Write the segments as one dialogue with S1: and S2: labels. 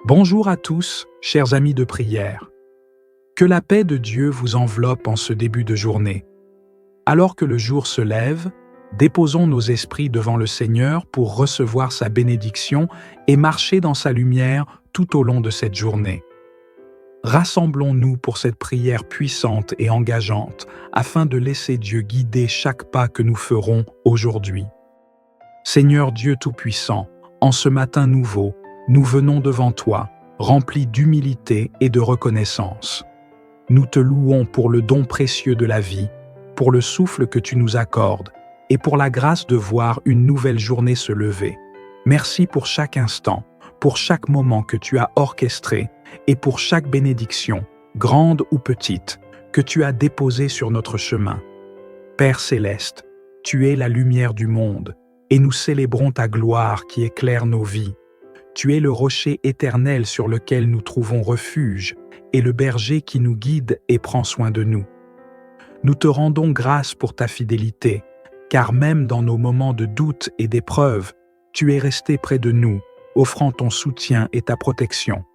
S1: Bonjour à tous, chers amis de prière. Que la paix de Dieu vous enveloppe en ce début de journée. Alors que le jour se lève, déposons nos esprits devant le Seigneur pour recevoir sa bénédiction et marcher dans sa lumière tout au long de cette journée. Rassemblons-nous pour cette prière puissante et engageante afin de laisser Dieu guider chaque pas que nous ferons aujourd'hui. Seigneur Dieu Tout-Puissant, en ce matin nouveau, nous venons devant toi, remplis d'humilité et de reconnaissance. Nous te louons pour le don précieux de la vie, pour le souffle que tu nous accordes et pour la grâce de voir une nouvelle journée se lever. Merci pour chaque instant, pour chaque moment que tu as orchestré et pour chaque bénédiction, grande ou petite, que tu as déposée sur notre chemin. Père céleste, tu es la lumière du monde et nous célébrons ta gloire qui éclaire nos vies. Tu es le rocher éternel sur lequel nous trouvons refuge et le berger qui nous guide et prend soin de nous. Nous te rendons grâce pour ta fidélité, car même dans nos moments de doute et d'épreuve, tu es resté près de nous, offrant ton soutien et ta protection.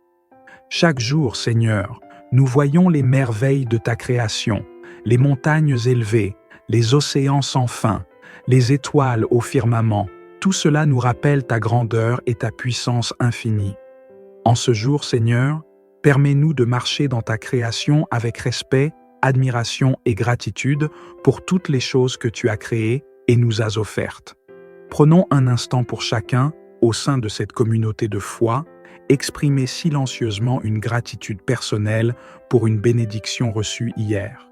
S1: Chaque jour, Seigneur, nous voyons les merveilles de ta création, les montagnes élevées, les océans sans fin, les étoiles au firmament. Tout cela nous rappelle ta grandeur et ta puissance infinie. En ce jour, Seigneur, permets-nous de marcher dans ta création avec respect, admiration et gratitude pour toutes les choses que tu as créées et nous as offertes. Prenons un instant pour chacun, au sein de cette communauté de foi, exprimer silencieusement une gratitude personnelle pour une bénédiction reçue hier.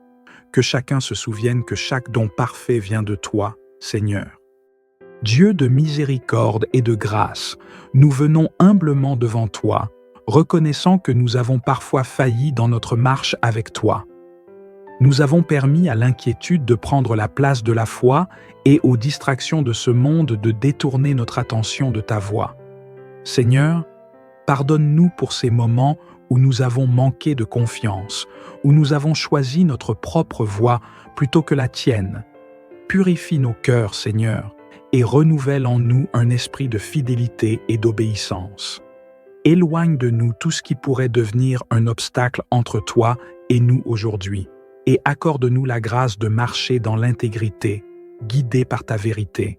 S1: Que chacun se souvienne que chaque don parfait vient de toi, Seigneur. Dieu de miséricorde et de grâce, nous venons humblement devant toi, reconnaissant que nous avons parfois failli dans notre marche avec toi. Nous avons permis à l'inquiétude de prendre la place de la foi et aux distractions de ce monde de détourner notre attention de ta voix. Seigneur, pardonne-nous pour ces moments où nous avons manqué de confiance, où nous avons choisi notre propre voie plutôt que la tienne. Purifie nos cœurs, Seigneur, et renouvelle en nous un esprit de fidélité et d'obéissance. Éloigne de nous tout ce qui pourrait devenir un obstacle entre toi et nous aujourd'hui, et accorde-nous la grâce de marcher dans l'intégrité, guidés par ta vérité.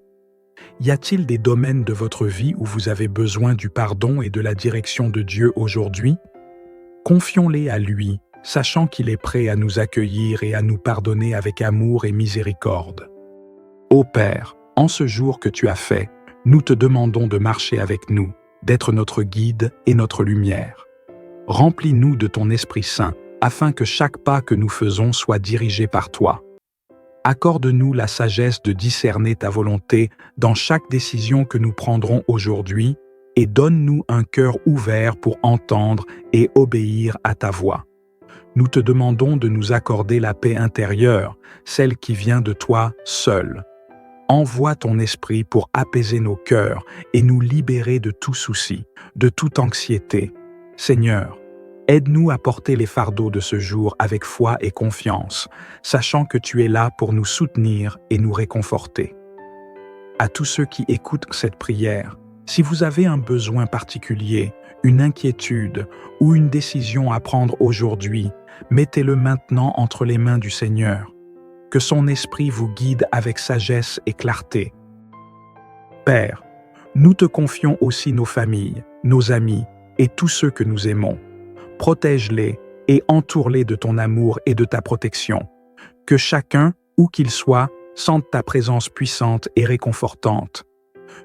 S1: Y a-t-il des domaines de votre vie où vous avez besoin du pardon et de la direction de Dieu aujourd'hui? Confions-les à lui, sachant qu'il est prêt à nous accueillir et à nous pardonner avec amour et miséricorde. Ô Père, en ce jour que tu as fait, nous te demandons de marcher avec nous, d'être notre guide et notre lumière. Remplis-nous de ton Esprit Saint, afin que chaque pas que nous faisons soit dirigé par toi. Accorde-nous la sagesse de discerner ta volonté dans chaque décision que nous prendrons aujourd'hui et donne-nous un cœur ouvert pour entendre et obéir à ta voix. Nous te demandons de nous accorder la paix intérieure, celle qui vient de toi seul. Envoie ton esprit pour apaiser nos cœurs et nous libérer de tout souci, de toute anxiété. Seigneur, aide-nous à porter les fardeaux de ce jour avec foi et confiance, sachant que tu es là pour nous soutenir et nous réconforter. À tous ceux qui écoutent cette prière, si vous avez un besoin particulier, une inquiétude ou une décision à prendre aujourd'hui, mettez-le maintenant entre les mains du Seigneur. Que son esprit vous guide avec sagesse et clarté. Père, nous te confions aussi nos familles, nos amis et tous ceux que nous aimons. Protège-les et entoure-les de ton amour et de ta protection. Que chacun, où qu'il soit, sente ta présence puissante et réconfortante.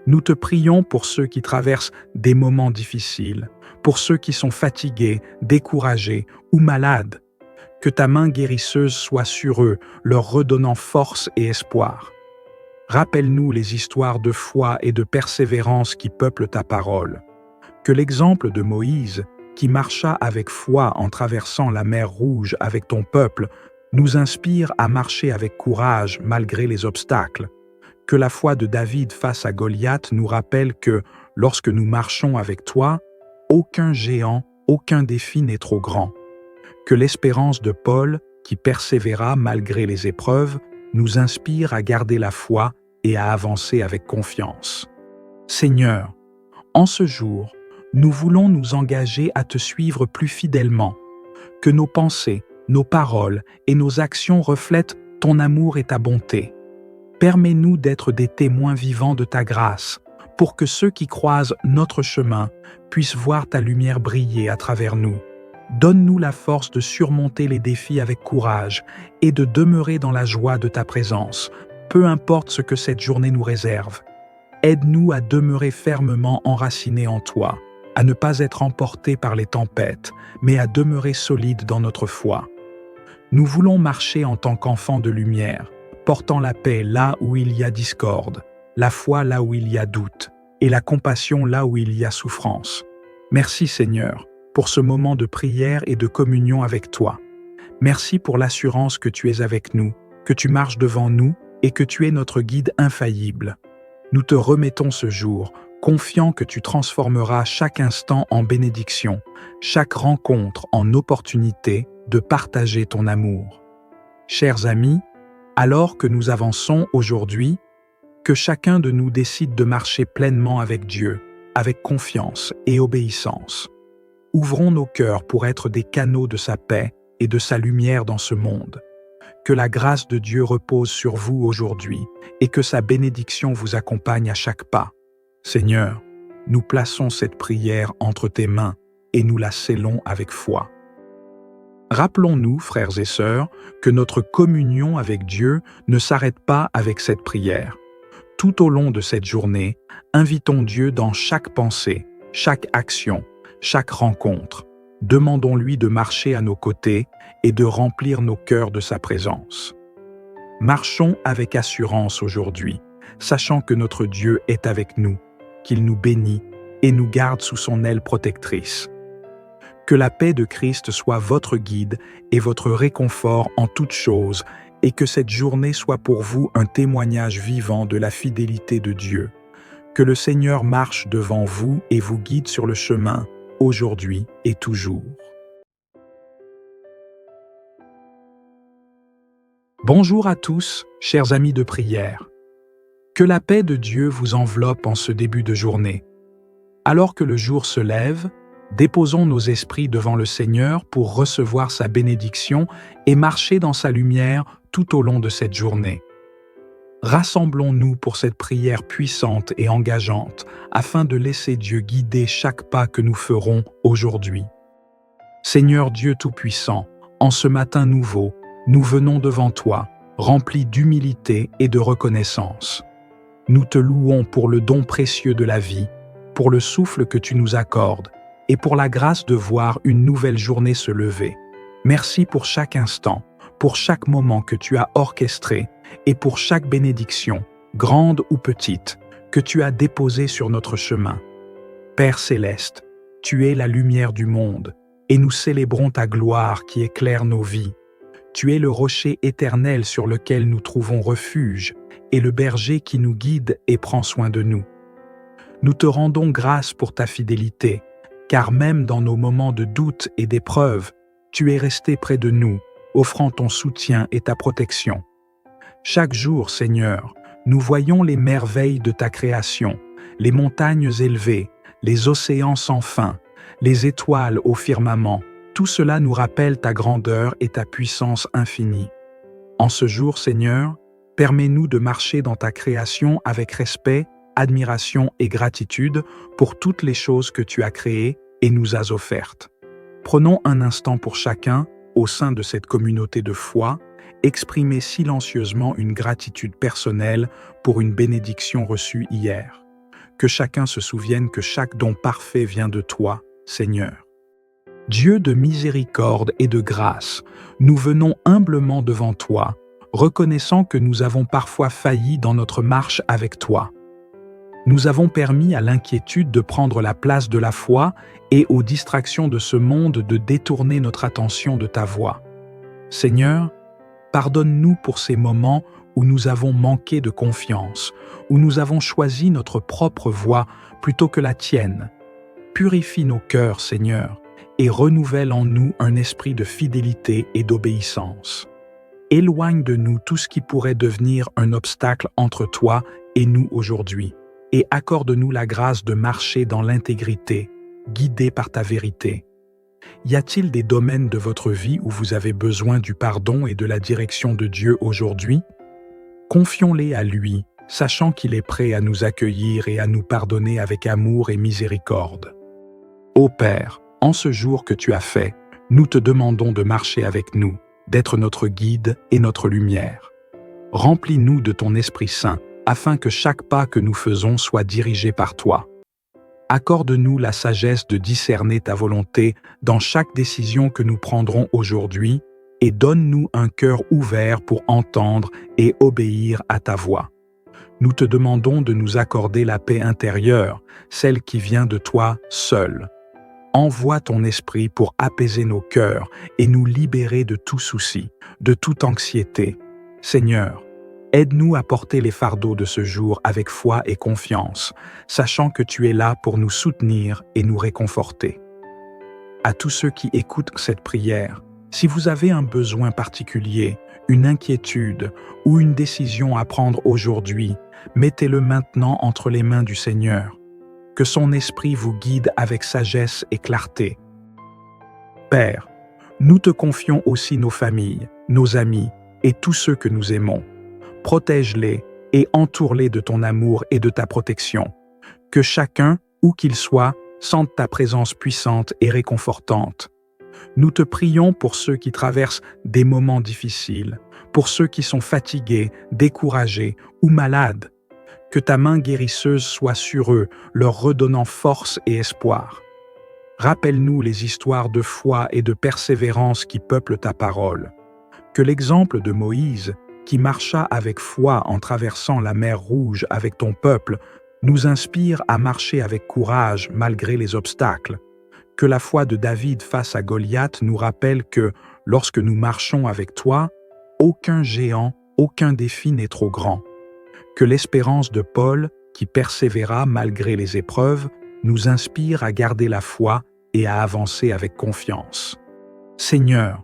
S1: Nous te prions pour ceux qui traversent des moments difficiles, pour ceux qui sont fatigués, découragés ou malades. Que ta main guérisseuse soit sur eux, leur redonnant force et espoir. Rappelle-nous les histoires de foi et de persévérance qui peuplent ta parole. Que l'exemple de Moïse, qui marcha avec foi en traversant la mer Rouge avec ton peuple, nous inspire à marcher avec courage malgré les obstacles. Que la foi de David face à Goliath nous rappelle que, lorsque nous marchons avec toi, aucun géant, aucun défi n'est trop grand. Que l'espérance de Paul, qui persévéra malgré les épreuves, nous inspire à garder la foi et à avancer avec confiance. Seigneur, en ce jour, Nous voulons nous engager à te suivre plus fidèlement. Que nos pensées, nos paroles et nos actions reflètent ton amour et ta bonté. Permets-nous d'être des témoins vivants de ta grâce, pour que ceux qui croisent notre chemin puissent voir ta lumière briller à travers nous. Donne-nous la force de surmonter les défis avec courage et de demeurer dans la joie de ta présence, peu importe ce que cette journée nous réserve. Aide-nous à demeurer fermement enracinés en toi, à ne pas être emportés par les tempêtes, mais à demeurer solides dans notre foi. Nous voulons marcher en tant qu'enfants de lumière, portant la paix là où il y a discorde, la foi là où il y a doute, et la compassion là où il y a souffrance. Merci Seigneur, pour ce moment de prière et de communion avec toi. Merci pour l'assurance que tu es avec nous, que tu marches devant nous et que tu es notre guide infaillible. Nous te remettons ce jour, confiants que tu transformeras chaque instant en bénédiction, chaque rencontre en opportunité de partager ton amour. Chers amis, alors que nous avançons aujourd'hui, que chacun de nous décide de marcher pleinement avec Dieu, avec confiance et obéissance. Ouvrons nos cœurs pour être des canaux de sa paix et de sa lumière dans ce monde. Que la grâce de Dieu repose sur vous aujourd'hui et que sa bénédiction vous accompagne à chaque pas. Seigneur, nous plaçons cette prière entre tes mains et nous la scellons avec foi. Rappelons-nous, frères et sœurs, que notre communion avec Dieu ne s'arrête pas avec cette prière. Tout au long de cette journée, invitons Dieu dans chaque pensée, chaque action, chaque rencontre. Demandons-lui de marcher à nos côtés et de remplir nos cœurs de sa présence. Marchons avec assurance aujourd'hui, sachant que notre Dieu est avec nous, qu'il nous bénit et nous garde sous son aile protectrice. Que la paix de Christ soit votre guide et votre réconfort en toutes choses, et que cette journée soit pour vous un témoignage vivant de la fidélité de Dieu. Que le Seigneur marche devant vous et vous guide sur le chemin, aujourd'hui et toujours. Bonjour à tous, chers amis de prière. Que la paix de Dieu vous enveloppe en ce début de journée. Alors que le jour se lève, déposons nos esprits devant le Seigneur pour recevoir sa bénédiction et marcher dans sa lumière tout au long de cette journée. Rassemblons-nous pour cette prière puissante et engageante afin de laisser Dieu guider chaque pas que nous ferons aujourd'hui. Seigneur Dieu Tout-Puissant, en ce matin nouveau, nous venons devant toi, remplis d'humilité et de reconnaissance. Nous te louons pour le don précieux de la vie, pour le souffle que tu nous accordes et pour la grâce de voir une nouvelle journée se lever. Merci pour chaque instant, pour chaque moment que tu as orchestré et pour chaque bénédiction, grande ou petite, que tu as déposée sur notre chemin. Père céleste, tu es la lumière du monde et nous célébrons ta gloire qui éclaire nos vies. Tu es le rocher éternel sur lequel nous trouvons refuge et le berger qui nous guide et prend soin de nous. Nous te rendons grâce pour ta fidélité, car même dans nos moments de doute et d'épreuve, tu es resté près de nous, offrant ton soutien et ta protection. Chaque jour, Seigneur, nous voyons les merveilles de ta création, les montagnes élevées, les océans sans fin, les étoiles au firmament. Tout cela nous rappelle ta grandeur et ta puissance infinie. En ce jour, Seigneur, permets-nous de marcher dans ta création avec respect, admiration et gratitude pour toutes les choses que tu as créées et nous as offertes. Prenons un instant pour chacun, au sein de cette communauté de foi, exprimer silencieusement une gratitude personnelle pour une bénédiction reçue hier. Que chacun se souvienne que chaque don parfait vient de toi, Seigneur. Dieu de miséricorde et de grâce, nous venons humblement devant toi, reconnaissant que nous avons parfois failli dans notre marche avec toi. Nous avons permis à l'inquiétude de prendre la place de la foi et aux distractions de ce monde de détourner notre attention de ta voix. Seigneur, pardonne-nous pour ces moments où nous avons manqué de confiance, où nous avons choisi notre propre voie plutôt que la tienne. Purifie nos cœurs, Seigneur, et renouvelle en nous un esprit de fidélité et d'obéissance. Éloigne de nous tout ce qui pourrait devenir un obstacle entre toi et nous aujourd'hui, et accorde-nous la grâce de marcher dans l'intégrité, guidés par ta vérité. Y a-t-il des domaines de votre vie où vous avez besoin du pardon et de la direction de Dieu aujourd'hui? Confions-les à lui, sachant qu'il est prêt à nous accueillir et à nous pardonner avec amour et miséricorde. Ô Père, en ce jour que tu as fait, nous te demandons de marcher avec nous, d'être notre guide et notre lumière. Remplis-nous de ton Esprit Saint, afin que chaque pas que nous faisons soit dirigé par toi. Accorde-nous la sagesse de discerner ta volonté dans chaque décision que nous prendrons aujourd'hui et donne-nous un cœur ouvert pour entendre et obéir à ta voix. Nous te demandons de nous accorder la paix intérieure, celle qui vient de toi seul. Envoie ton esprit pour apaiser nos cœurs et nous libérer de tout souci, de toute anxiété. Seigneur, aide-nous à porter les fardeaux de ce jour avec foi et confiance, sachant que tu es là pour nous soutenir et nous réconforter. À tous ceux qui écoutent cette prière, si vous avez un besoin particulier, une inquiétude ou une décision à prendre aujourd'hui, mettez-le maintenant entre les mains du Seigneur. Que son esprit vous guide avec sagesse et clarté. Père, nous te confions aussi nos familles, nos amis et tous ceux que nous aimons. Protège-les et entoure-les de ton amour et de ta protection. Que chacun, où qu'il soit, sente ta présence puissante et réconfortante. Nous te prions pour ceux qui traversent des moments difficiles, pour ceux qui sont fatigués, découragés ou malades. Que ta main guérisseuse soit sur eux, leur redonnant force et espoir. Rappelle-nous les histoires de foi et de persévérance qui peuplent ta parole. Que l'exemple de Moïse, qui marcha avec foi en traversant la mer Rouge avec ton peuple, nous inspire à marcher avec courage malgré les obstacles. Que la foi de David face à Goliath nous rappelle que, lorsque nous marchons avec toi, aucun géant, aucun défi n'est trop grand. Que l'espérance de Paul, qui persévéra malgré les épreuves, nous inspire à garder la foi et à avancer avec confiance. Seigneur,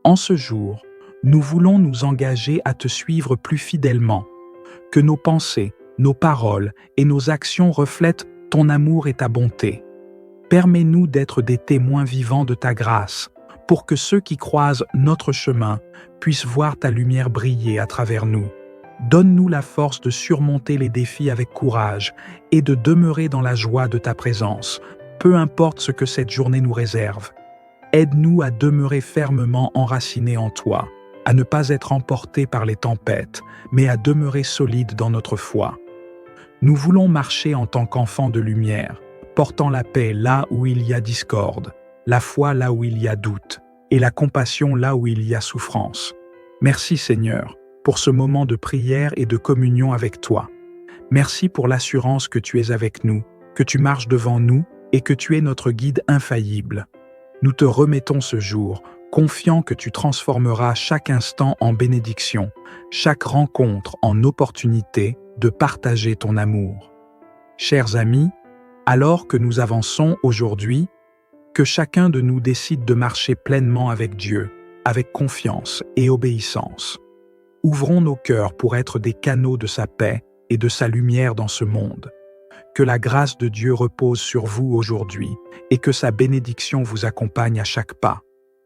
S1: en ce jour, nous voulons nous engager à te suivre plus fidèlement. Que nos pensées, nos paroles et nos actions reflètent ton amour et ta bonté. Permets-nous d'être des témoins vivants de ta grâce, pour que ceux qui croisent notre chemin puissent voir ta lumière briller à travers nous. Donne-nous la force de surmonter les défis avec courage et de demeurer dans la joie de ta présence, peu importe ce que cette journée nous réserve. Aide-nous à demeurer fermement enracinés en toi, à ne pas être emportés par les tempêtes, mais à demeurer solides dans notre foi. Nous voulons marcher en tant qu'enfants de lumière, portant la paix là où il y a discorde, la foi là où il y a doute, et la compassion là où il y a souffrance. Merci Seigneur, pour ce moment de prière et de communion avec toi. Merci pour l'assurance que tu es avec nous, que tu marches devant nous et que tu es notre guide infaillible. Nous te remettons ce jour, confiant que tu transformeras chaque instant en bénédiction, chaque rencontre en opportunité de partager ton amour. Chers amis, alors que nous avançons aujourd'hui, que chacun de nous décide de marcher pleinement avec Dieu, avec confiance et obéissance. Ouvrons nos cœurs pour être des canaux de sa paix et de sa lumière dans ce monde. Que la grâce de Dieu repose sur vous aujourd'hui et que sa bénédiction vous accompagne à chaque pas.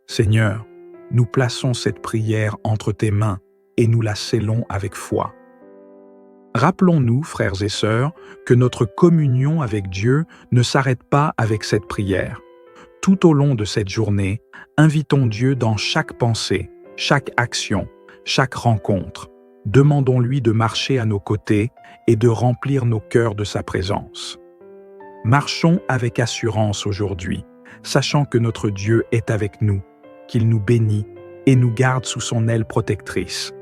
S1: Seigneur, nous plaçons cette prière entre tes mains et nous la scellons avec foi. Rappelons-nous, frères et sœurs, que notre communion avec Dieu ne s'arrête pas avec cette prière. Tout au long de cette journée, invitons Dieu dans chaque pensée, chaque action, chaque rencontre. Demandons-lui de marcher à nos côtés et de remplir nos cœurs de sa présence. Marchons avec assurance aujourd'hui, sachant que notre Dieu est avec nous, qu'il nous bénit et nous garde sous son aile protectrice.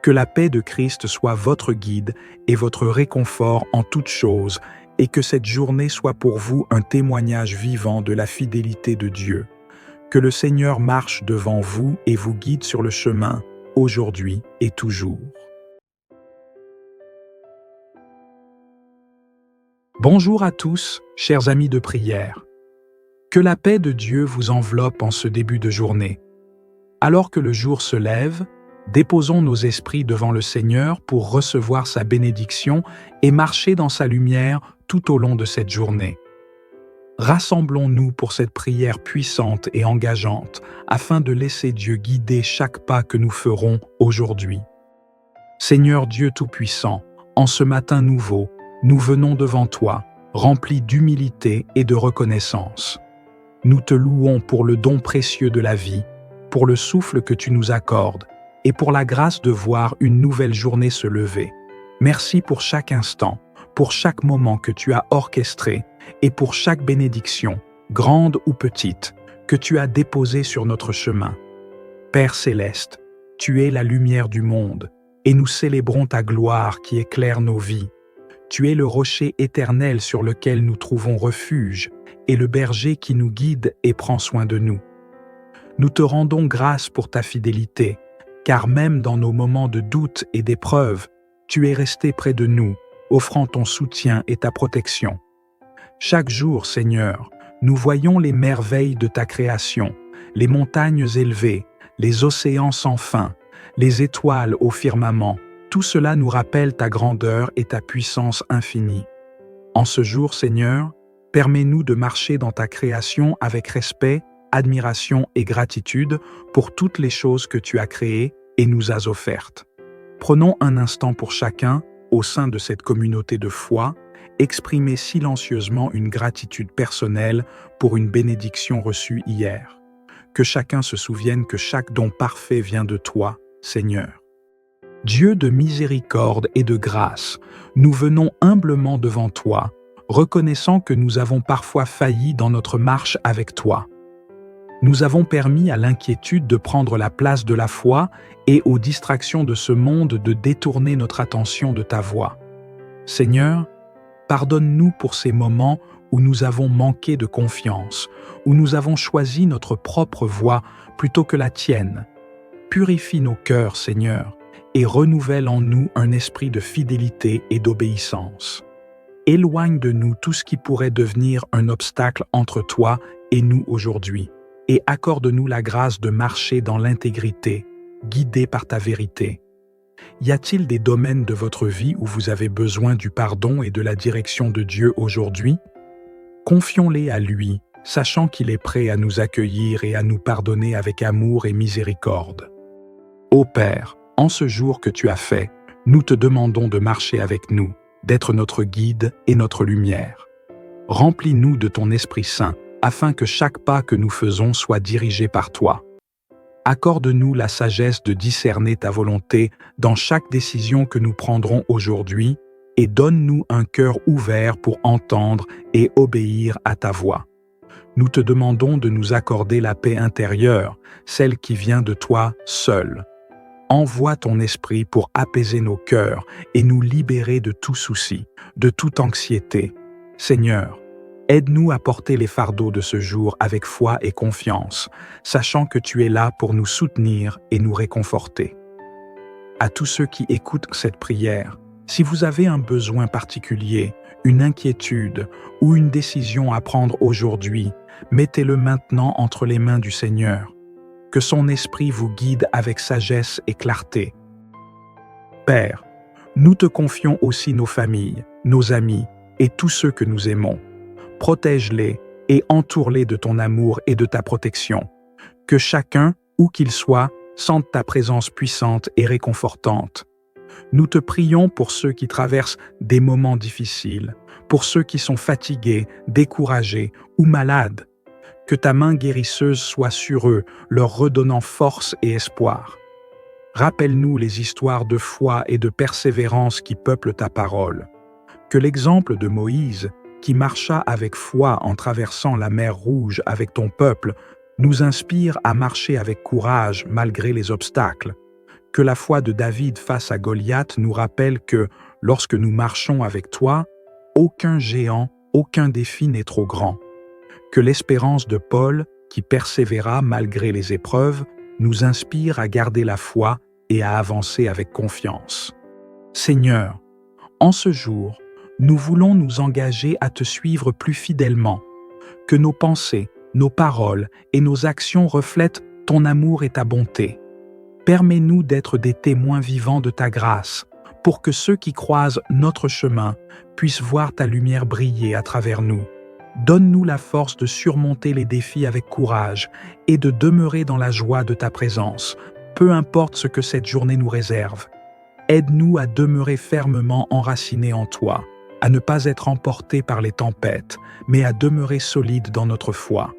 S1: Que la paix de Christ soit votre guide et votre réconfort en toutes choses, et que cette journée soit pour vous un témoignage vivant de la fidélité de Dieu. Que le Seigneur marche devant vous et vous guide sur le chemin, aujourd'hui et toujours. Bonjour à tous, chers amis de prière. Que la paix de Dieu vous enveloppe en ce début de journée. Alors que le jour se lève, déposons nos esprits devant le Seigneur pour recevoir sa bénédiction et marcher dans sa lumière tout au long de cette journée. Rassemblons-nous pour cette prière puissante et engageante, afin de laisser Dieu guider chaque pas que nous ferons aujourd'hui. Seigneur Dieu Tout-Puissant, en ce matin nouveau, nous venons devant toi, remplis d'humilité et de reconnaissance. Nous te louons pour le don précieux de la vie, pour le souffle que tu nous accordes, et pour la grâce de voir une nouvelle journée se lever. Merci pour chaque instant, pour chaque moment que tu as orchestré, et pour chaque bénédiction, grande ou petite, que tu as déposée sur notre chemin. Père céleste, tu es la lumière du monde, et nous célébrons ta gloire qui éclaire nos vies. Tu es le rocher éternel sur lequel nous trouvons refuge, et le berger qui nous guide et prend soin de nous. Nous te rendons grâce pour ta fidélité, car même dans nos moments de doute et d'épreuve, tu es resté près de nous, offrant ton soutien et ta protection. Chaque jour, Seigneur, nous voyons les merveilles de ta création, les montagnes élevées, les océans sans fin, les étoiles au firmament. Tout cela nous rappelle ta grandeur et ta puissance infinie. En ce jour, Seigneur, permets-nous de marcher dans ta création avec respect, admiration et gratitude pour toutes les choses que tu as créées et nous as offertes. Prenons un instant pour chacun, au sein de cette communauté de foi, exprimer silencieusement une gratitude personnelle pour une bénédiction reçue hier. Que chacun se souvienne que chaque don parfait vient de toi, Seigneur. Dieu de miséricorde et de grâce, nous venons humblement devant toi, reconnaissant que nous avons parfois failli dans notre marche avec toi. Nous avons permis à l'inquiétude de prendre la place de la foi et aux distractions de ce monde de détourner notre attention de ta voix. Seigneur, pardonne-nous pour ces moments où nous avons manqué de confiance, où nous avons choisi notre propre voie plutôt que la tienne. Purifie nos cœurs, Seigneur, et renouvelle en nous un esprit de fidélité et d'obéissance. Éloigne de nous tout ce qui pourrait devenir un obstacle entre toi et nous aujourd'hui, et accorde-nous la grâce de marcher dans l'intégrité, guidés par ta vérité. Y a-t-il des domaines de votre vie où vous avez besoin du pardon et de la direction de Dieu aujourd'hui? Confions-les à lui, sachant qu'il est prêt à nous accueillir et à nous pardonner avec amour et miséricorde. Ô Père, en ce jour que tu as fait, nous te demandons de marcher avec nous, d'être notre guide et notre lumière. Remplis-nous de ton Esprit Saint, afin que chaque pas que nous faisons soit dirigé par toi. Accorde-nous la sagesse de discerner ta volonté dans chaque décision que nous prendrons aujourd'hui et donne-nous un cœur ouvert pour entendre et obéir à ta voix. Nous te demandons de nous accorder la paix intérieure, celle qui vient de toi seul. Envoie ton esprit pour apaiser nos cœurs et nous libérer de tout souci, de toute anxiété. Seigneur, aide-nous à porter les fardeaux de ce jour avec foi et confiance, sachant que tu es là pour nous soutenir et nous réconforter. À tous ceux qui écoutent cette prière, si vous avez un besoin particulier, une inquiétude ou une décision à prendre aujourd'hui, mettez-le maintenant entre les mains du Seigneur. Que son esprit vous guide avec sagesse et clarté. Père, nous te confions aussi nos familles, nos amis et tous ceux que nous aimons. Protège-les et entoure-les de ton amour et de ta protection. Que chacun, où qu'il soit, sente ta présence puissante et réconfortante. Nous te prions pour ceux qui traversent des moments difficiles, pour ceux qui sont fatigués, découragés ou malades. Que ta main guérisseuse soit sur eux, leur redonnant force et espoir. Rappelle-nous les histoires de foi et de persévérance qui peuplent ta parole. Que l'exemple de Moïse, qui marcha avec foi en traversant la mer Rouge avec ton peuple, nous inspire à marcher avec courage malgré les obstacles. Que la foi de David face à Goliath nous rappelle que, lorsque nous marchons avec toi, aucun géant, aucun défi n'est trop grand. Que l'espérance de Paul, qui persévéra malgré les épreuves, nous inspire à garder la foi et à avancer avec confiance. Seigneur, en ce jour, nous voulons nous engager à te suivre plus fidèlement. Que nos pensées, nos paroles et nos actions reflètent ton amour et ta bonté. Permets-nous d'être des témoins vivants de ta grâce, pour que ceux qui croisent notre chemin puissent voir ta lumière briller à travers nous. Donne-nous la force de surmonter les défis avec courage et de demeurer dans la joie de ta présence, peu importe ce que cette journée nous réserve. Aide-nous à demeurer fermement enracinés en toi, à ne pas être emportés par les tempêtes, mais à demeurer solides dans notre foi.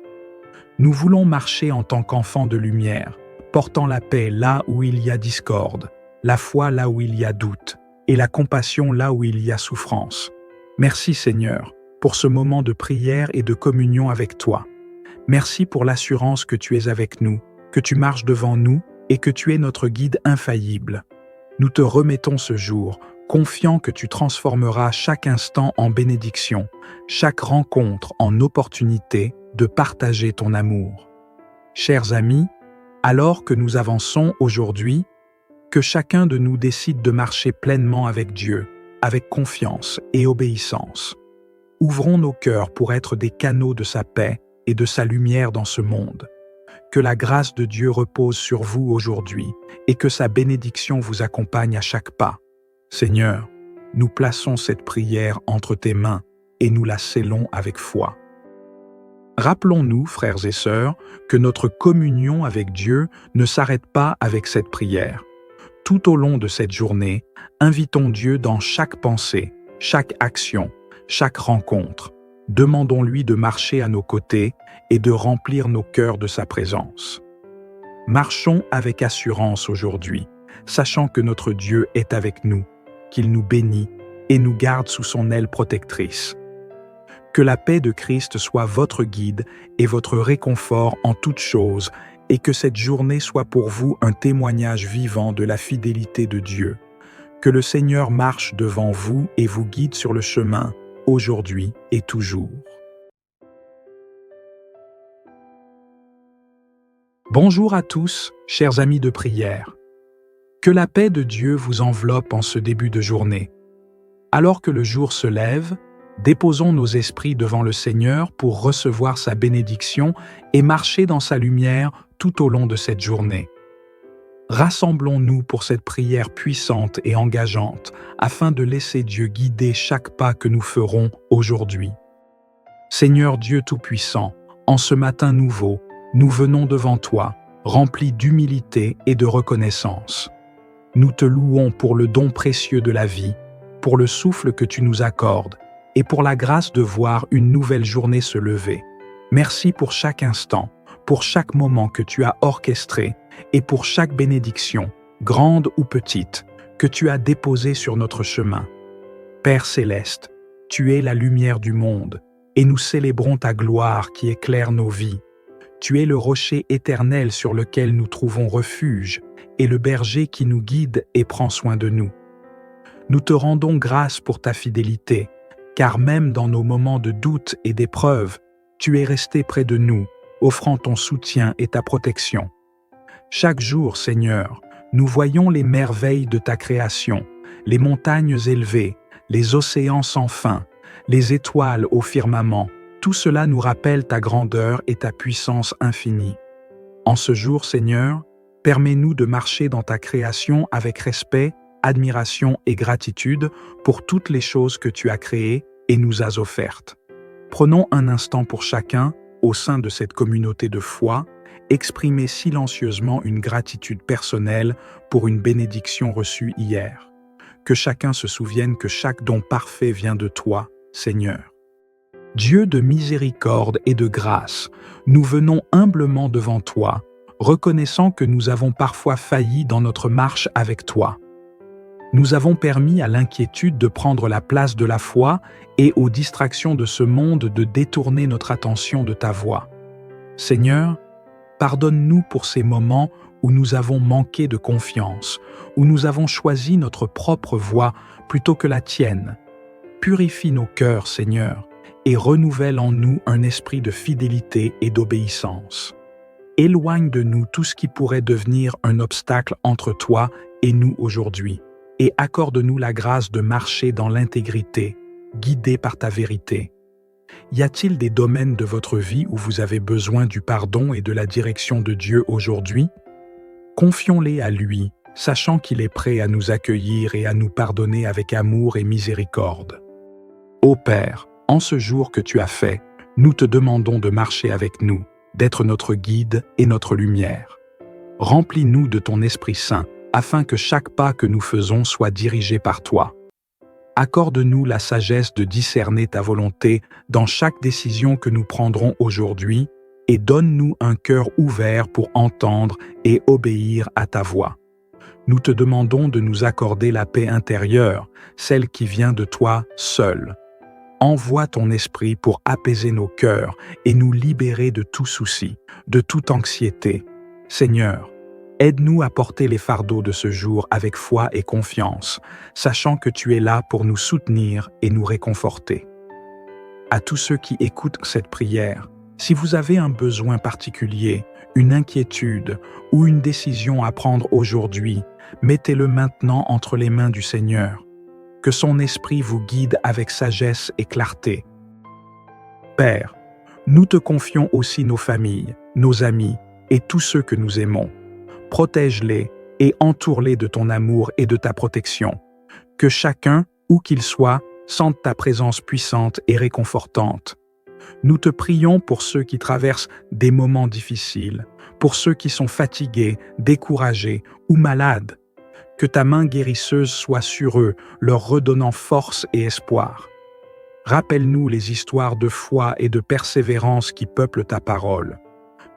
S1: Nous voulons marcher en tant qu'enfants de lumière, portant la paix là où il y a discorde, la foi là où il y a doute, et la compassion là où il y a souffrance. Merci Seigneur, pour ce moment de prière et de communion avec toi. Merci pour l'assurance que tu es avec nous, que tu marches devant nous et que tu es notre guide infaillible. Nous te remettons ce jour, confiants que tu transformeras chaque instant en bénédiction, chaque rencontre en opportunité de partager ton amour. Chers amis, alors que nous avançons aujourd'hui, que chacun de nous décide de marcher pleinement avec Dieu, avec confiance et obéissance. Ouvrons nos cœurs pour être des canaux de sa paix et de sa lumière dans ce monde. Que la grâce de Dieu repose sur vous aujourd'hui et que sa bénédiction vous accompagne à chaque pas. Seigneur, nous plaçons cette prière entre tes mains et nous la scellons avec foi. Rappelons-nous, frères et sœurs, que notre communion avec Dieu ne s'arrête pas avec cette prière. Tout au long de cette journée, invitons Dieu dans chaque pensée, chaque action, chaque rencontre. Demandons-lui de marcher à nos côtés et de remplir nos cœurs de sa présence. Marchons avec assurance aujourd'hui, sachant que notre Dieu est avec nous, qu'il nous bénit et nous garde sous son aile protectrice. Que la paix de Christ soit votre guide et votre réconfort en toutes choses, et que cette journée soit pour vous un témoignage vivant de la fidélité de Dieu. Que le Seigneur marche devant vous et vous guide sur le chemin, aujourd'hui et toujours. Bonjour à tous, chers amis de prière. Que la paix de Dieu vous enveloppe en ce début de journée. Alors que le jour se lève, déposons nos esprits devant le Seigneur pour recevoir sa bénédiction et marcher dans sa lumière tout au long de cette journée. Rassemblons-nous pour cette prière puissante et engageante afin de laisser Dieu guider chaque pas que nous ferons aujourd'hui. Seigneur Dieu Tout-Puissant, en ce matin nouveau, nous venons devant toi, remplis d'humilité et de reconnaissance. Nous te louons pour le don précieux de la vie, pour le souffle que tu nous accordes et pour la grâce de voir une nouvelle journée se lever. Merci pour chaque instant, pour chaque moment que tu as orchestré et pour chaque bénédiction, grande ou petite, que tu as déposée sur notre chemin. Père céleste, tu es la lumière du monde et nous célébrons ta gloire qui éclaire nos vies. Tu es le rocher éternel sur lequel nous trouvons refuge et le berger qui nous guide et prend soin de nous. Nous te rendons grâce pour ta fidélité, car même dans nos moments de doute et d'épreuve, tu es resté près de nous, offrant ton soutien et ta protection. Chaque jour, Seigneur, nous voyons les merveilles de ta création, les montagnes élevées, les océans sans fin, les étoiles au firmament. Tout cela nous rappelle ta grandeur et ta puissance infinie. En ce jour, Seigneur, permets-nous de marcher dans ta création avec respect, admiration et gratitude pour toutes les choses que tu as créées et nous as offertes. Prenons un instant pour chacun, au sein de cette communauté de foi, exprimer silencieusement une gratitude personnelle pour une bénédiction reçue hier. Que chacun se souvienne que chaque don parfait vient de toi, Seigneur. Dieu de miséricorde et de grâce, nous venons humblement devant toi, reconnaissant que nous avons parfois failli dans notre marche avec toi. Nous avons permis à l'inquiétude de prendre la place de la foi et aux distractions de ce monde de détourner notre attention de ta voix. Seigneur, pardonne-nous pour ces moments où nous avons manqué de confiance, où nous avons choisi notre propre voie plutôt que la tienne. Purifie nos cœurs, Seigneur, et renouvelle en nous un esprit de fidélité et d'obéissance. Éloigne de nous tout ce qui pourrait devenir un obstacle entre toi et nous aujourd'hui, et accorde-nous la grâce de marcher dans l'intégrité, guidés par ta vérité. Y a-t-il des domaines de votre vie où vous avez besoin du pardon et de la direction de Dieu aujourd'hui? Confions-les à lui, sachant qu'il est prêt à nous accueillir et à nous pardonner avec amour et miséricorde. Ô Père, en ce jour que tu as fait, Nous te demandons de marcher avec nous, d'être notre guide et notre lumière. Remplis-nous de ton Esprit Saint, afin que chaque pas que nous faisons soit dirigé par toi. Accorde-nous la sagesse de discerner ta volonté dans chaque décision que nous prendrons aujourd'hui et donne-nous un cœur ouvert pour entendre et obéir à ta voix. Nous te demandons de nous accorder la paix intérieure, celle qui vient de toi seul. Envoie ton esprit pour apaiser nos cœurs et nous libérer de tout souci, de toute anxiété. Seigneur, aide-nous à porter les fardeaux de ce jour avec foi et confiance, sachant que tu es là pour nous soutenir et nous réconforter. À tous ceux qui écoutent cette prière, si vous avez un besoin particulier, une inquiétude ou une décision à prendre aujourd'hui, mettez-le maintenant entre les mains du Seigneur. Que son esprit vous guide avec sagesse et clarté. Père, nous te confions aussi nos familles, nos amis et tous ceux que nous aimons. Protège-les et entoure-les de ton amour et de ta protection. Que chacun, où qu'il soit, sente ta présence puissante et réconfortante. Nous te prions pour ceux qui traversent des moments difficiles, pour ceux qui sont fatigués, découragés ou malades. Que ta main guérisseuse soit sur eux, leur redonnant force et espoir. Rappelle-nous les histoires de foi et de persévérance qui peuplent ta parole.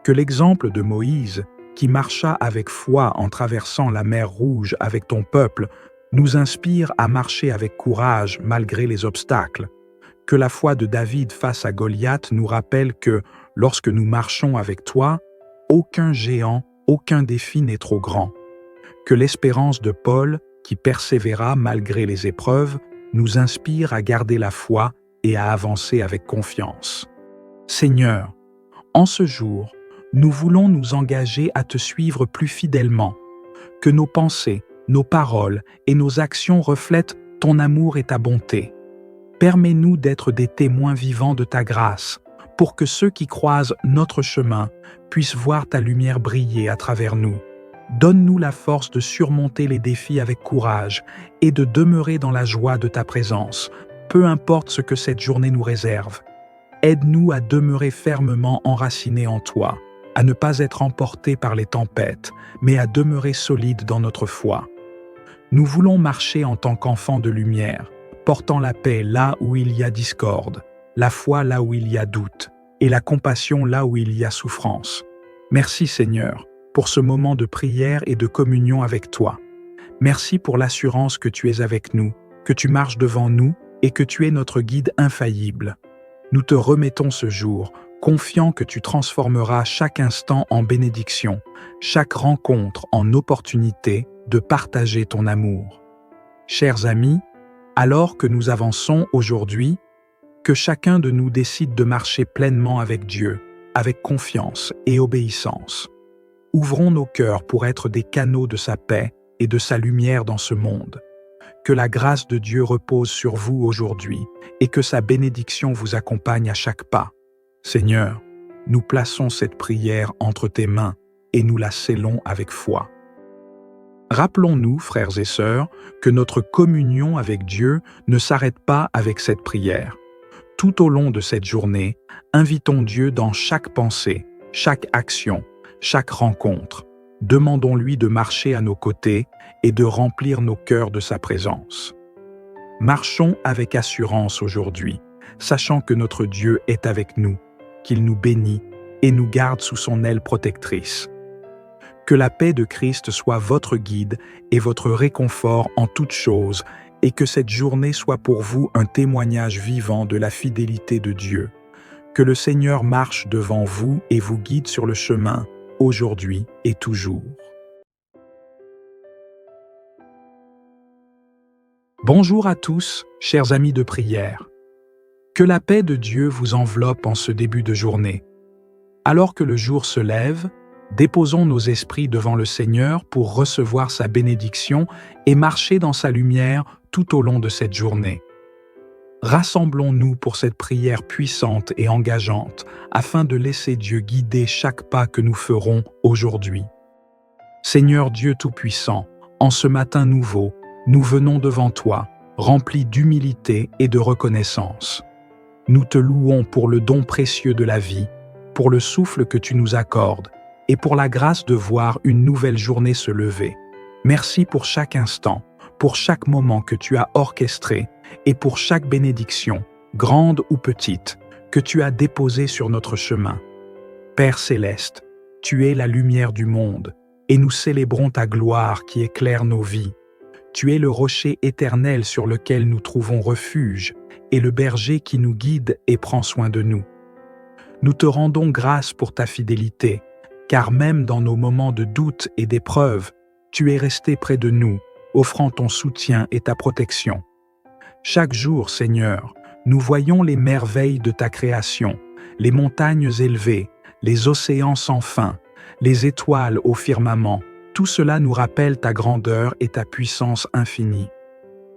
S1: Que l'exemple de Moïse, qui marcha avec foi en traversant la mer Rouge avec ton peuple, nous inspire à marcher avec courage malgré les obstacles. Que la foi de David face à Goliath nous rappelle que, lorsque nous marchons avec toi, aucun géant, aucun défi n'est trop grand. Que l'espérance de Paul, qui persévéra malgré les épreuves, nous inspire à garder la foi et à avancer avec confiance. Seigneur, en ce jour, nous voulons nous engager à te suivre plus fidèlement. Que nos pensées, nos paroles et nos actions reflètent ton amour et ta bonté. Permets-nous d'être des témoins vivants de ta grâce, pour que ceux qui croisent notre chemin puissent voir ta lumière briller à travers nous. Donne-nous la force de surmonter les défis avec courage et de demeurer dans la joie de ta présence, peu importe ce que cette journée nous réserve. Aide-nous à demeurer fermement enracinés en toi, à ne pas être emportés par les tempêtes, mais à demeurer solides dans notre foi. Nous voulons marcher en tant qu'enfants de lumière, portant la paix là où il y a discorde, la foi là où il y a doute, et la compassion là où il y a souffrance. Merci Seigneur, pour ce moment de prière et de communion avec toi. Merci pour l'assurance que tu es avec nous, que tu marches devant nous et que tu es notre guide infaillible. Nous te remettons ce jour, confiant que tu transformeras chaque instant en bénédiction, chaque rencontre en opportunité de partager ton amour. Chers amis, alors que nous avançons aujourd'hui, que chacun de nous décide de marcher pleinement avec Dieu, avec confiance et obéissance. Ouvrons nos cœurs pour être des canaux de sa paix et de sa lumière dans ce monde. Que la grâce de Dieu repose sur vous aujourd'hui et que sa bénédiction vous accompagne à chaque pas. Seigneur, nous plaçons cette prière entre tes mains et nous la scellons avec foi. Rappelons-nous, frères et sœurs, que notre communion avec Dieu ne s'arrête pas avec cette prière. Tout au long de cette journée, invitons Dieu dans chaque pensée, chaque action, chaque rencontre. Demandons-lui de marcher à nos côtés et de remplir nos cœurs de sa présence. Marchons avec assurance aujourd'hui, sachant que notre Dieu est avec nous, qu'il nous bénit et nous garde sous son aile protectrice. Que la paix de Christ soit votre guide et votre réconfort en toutes choses, et que cette journée soit pour vous un témoignage vivant de la fidélité de Dieu. Que le Seigneur marche devant vous et vous guide sur le chemin, aujourd'hui et toujours. Bonjour à tous, chers amis de prière. Que la paix de Dieu vous enveloppe en ce début de journée. Alors que le jour se lève, déposons nos esprits devant le Seigneur pour recevoir sa bénédiction et marcher dans sa lumière tout au long de cette journée. Rassemblons-nous pour cette prière puissante et engageante afin de laisser Dieu guider chaque pas que nous ferons aujourd'hui. Seigneur Dieu Tout-Puissant, en ce matin nouveau, nous venons devant toi, remplis d'humilité et de reconnaissance. Nous te louons pour le don précieux de la vie, pour le souffle que tu nous accordes et pour la grâce de voir une nouvelle journée se lever. Merci pour chaque instant, pour chaque moment que tu as orchestré et pour chaque bénédiction, grande ou petite, que tu as déposée sur notre chemin. Père céleste, tu es la lumière du monde et nous célébrons ta gloire qui éclaire nos vies. Tu es le rocher éternel sur lequel nous trouvons refuge et le berger qui nous guide et prend soin de nous. Nous te rendons grâce pour ta fidélité, car même dans nos moments de doute et d'épreuve, tu es resté près de nous, offrant ton soutien et ta protection. Chaque jour, Seigneur, nous voyons les merveilles de ta création, les montagnes élevées, les océans sans fin, les étoiles au firmament. Tout cela nous rappelle ta grandeur et ta puissance infinie.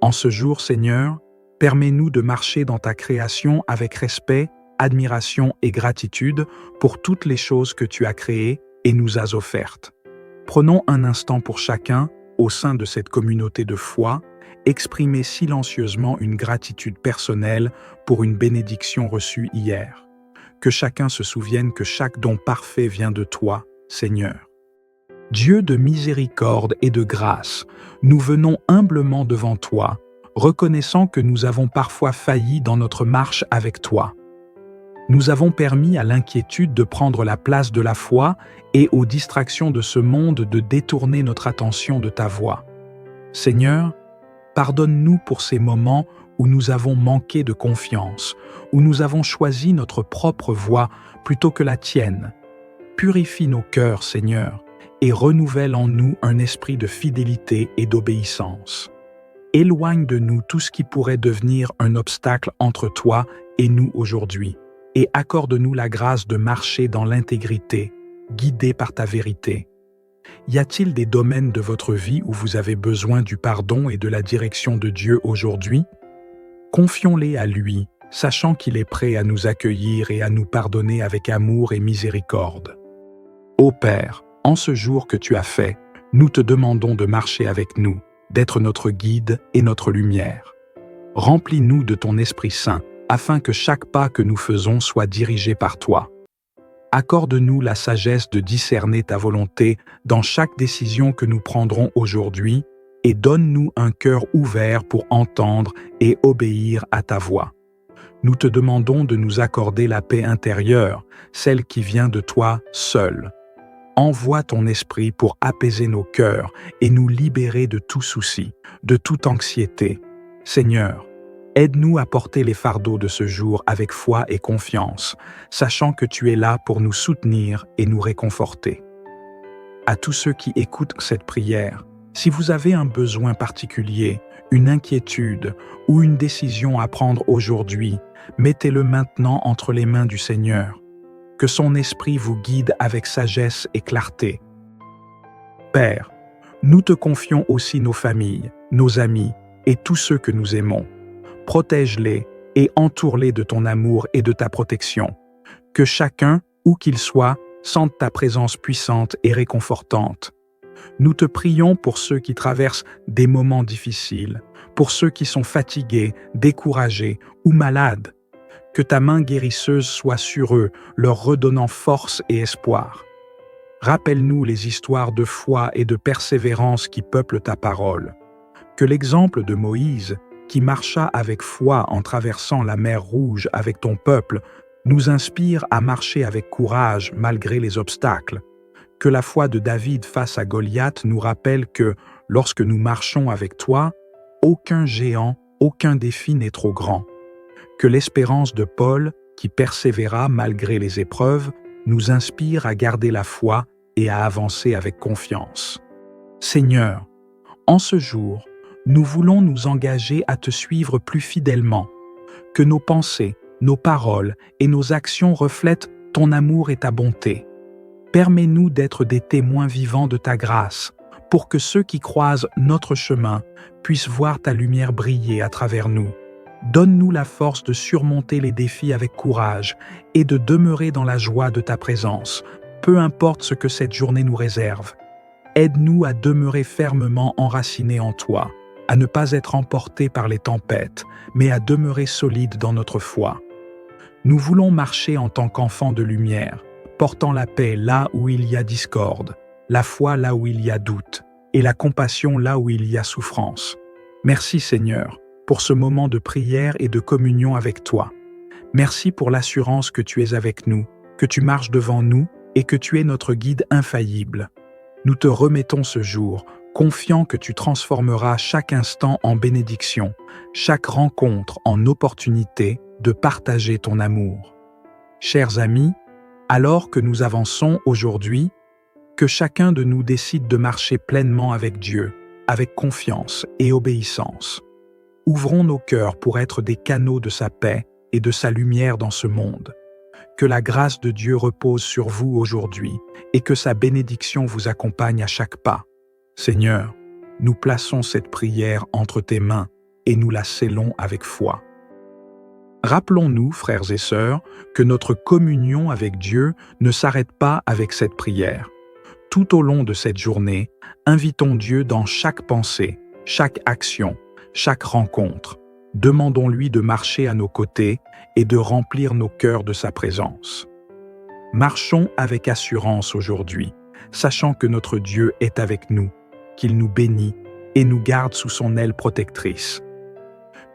S1: En ce jour, Seigneur, permets-nous de marcher dans ta création avec respect, admiration et gratitude pour toutes les choses que tu as créées et nous as offertes. Prenons un instant pour chacun, au sein de cette communauté de foi, exprimer silencieusement une gratitude personnelle pour une bénédiction reçue hier. Que chacun se souvienne que chaque don parfait vient de toi, Seigneur. Dieu de miséricorde et de grâce, nous venons humblement devant toi, reconnaissant que nous avons parfois failli dans notre marche avec toi. Nous avons permis à l'inquiétude de prendre la place de la foi et aux distractions de ce monde de détourner notre attention de ta voix. Seigneur, pardonne-nous pour ces moments où nous avons manqué de confiance, où nous avons choisi notre propre voie plutôt que la tienne. Purifie nos cœurs, Seigneur, et renouvelle en nous un esprit de fidélité et d'obéissance. Éloigne de nous tout ce qui pourrait devenir un obstacle entre toi et nous aujourd'hui, et accorde-nous la grâce de marcher dans l'intégrité, guidés par ta vérité. Y a-t-il des domaines de votre vie où vous avez besoin du pardon et de la direction de Dieu aujourd'hui? Confions-les à lui, sachant qu'il est prêt à nous accueillir et à nous pardonner avec amour et miséricorde. Ô Père, en ce jour que tu as fait, nous te demandons de marcher avec nous, d'être notre guide et notre lumière. Remplis-nous de ton Esprit Saint, afin que chaque pas que nous faisons soit dirigé par toi. Accorde-nous la sagesse de discerner ta volonté dans chaque décision que nous prendrons aujourd'hui et donne-nous un cœur ouvert pour entendre et obéir à ta voix. Nous te demandons de nous accorder la paix intérieure, celle qui vient de toi seul. Envoie ton esprit pour apaiser nos cœurs et nous libérer de tout souci, de toute anxiété. Seigneur, aide-nous à porter les fardeaux de ce jour avec foi et confiance, sachant que tu es là pour nous soutenir et nous réconforter. À tous ceux qui écoutent cette prière, si vous avez un besoin particulier, une inquiétude ou une décision à prendre aujourd'hui, mettez-le maintenant entre les mains du Seigneur. Que son esprit vous guide avec sagesse et clarté. Père, nous te confions aussi nos familles, nos amis et tous ceux que nous aimons. Protège-les et entoure-les de ton amour et de ta protection. Que chacun, où qu'il soit, sente ta présence puissante et réconfortante. Nous te prions pour ceux qui traversent des moments difficiles, pour ceux qui sont fatigués, découragés ou malades. Que ta main guérisseuse soit sur eux, leur redonnant force et espoir. Rappelle-nous les histoires de foi et de persévérance qui peuplent ta parole. Que l'exemple de Moïse, qui marcha avec foi en traversant la mer Rouge avec ton peuple, nous inspire à marcher avec courage malgré les obstacles. Que la foi de David face à Goliath nous rappelle que, lorsque nous marchons avec toi, aucun géant, aucun défi n'est trop grand. Que l'espérance de Paul, qui persévéra malgré les épreuves, nous inspire à garder la foi et à avancer avec confiance. Seigneur, en ce jour, nous voulons nous engager à te suivre plus fidèlement. Que nos pensées, nos paroles et nos actions reflètent ton amour et ta bonté. Permets-nous d'être des témoins vivants de ta grâce, pour que ceux qui croisent notre chemin puissent voir ta lumière briller à travers nous. Donne-nous la force de surmonter les défis avec courage et de demeurer dans la joie de ta présence, peu importe ce que cette journée nous réserve. Aide-nous à demeurer fermement enracinés en toi, à ne pas être emportés par les tempêtes, mais à demeurer solides dans notre foi. Nous voulons marcher en tant qu'enfants de lumière, portant la paix là où il y a discorde, la foi là où il y a doute, et la compassion là où il y a souffrance. Merci Seigneur, pour ce moment de prière et de communion avec toi. Merci pour l'assurance que tu es avec nous, que tu marches devant nous et que tu es notre guide infaillible. Nous te remettons ce jour, confiants que tu transformeras chaque instant en bénédiction, chaque rencontre en opportunité de partager ton amour. Chers amis, alors que nous avançons aujourd'hui, que chacun de nous décide de marcher pleinement avec Dieu, avec confiance et obéissance. Ouvrons nos cœurs pour être des canaux de sa paix et de sa lumière dans ce monde. Que la grâce de Dieu repose sur vous aujourd'hui et que sa bénédiction vous accompagne à chaque pas. Seigneur, nous plaçons cette prière entre tes mains et nous la scellons avec foi. Rappelons-nous, frères et sœurs, que notre communion avec Dieu ne s'arrête pas avec cette prière. Tout au long de cette journée, invitons Dieu dans chaque pensée, chaque action, chaque rencontre. Demandons-lui de marcher à nos côtés et de remplir nos cœurs de sa présence. Marchons avec assurance aujourd'hui, sachant que notre Dieu est avec nous, qu'il nous bénit et nous garde sous son aile protectrice.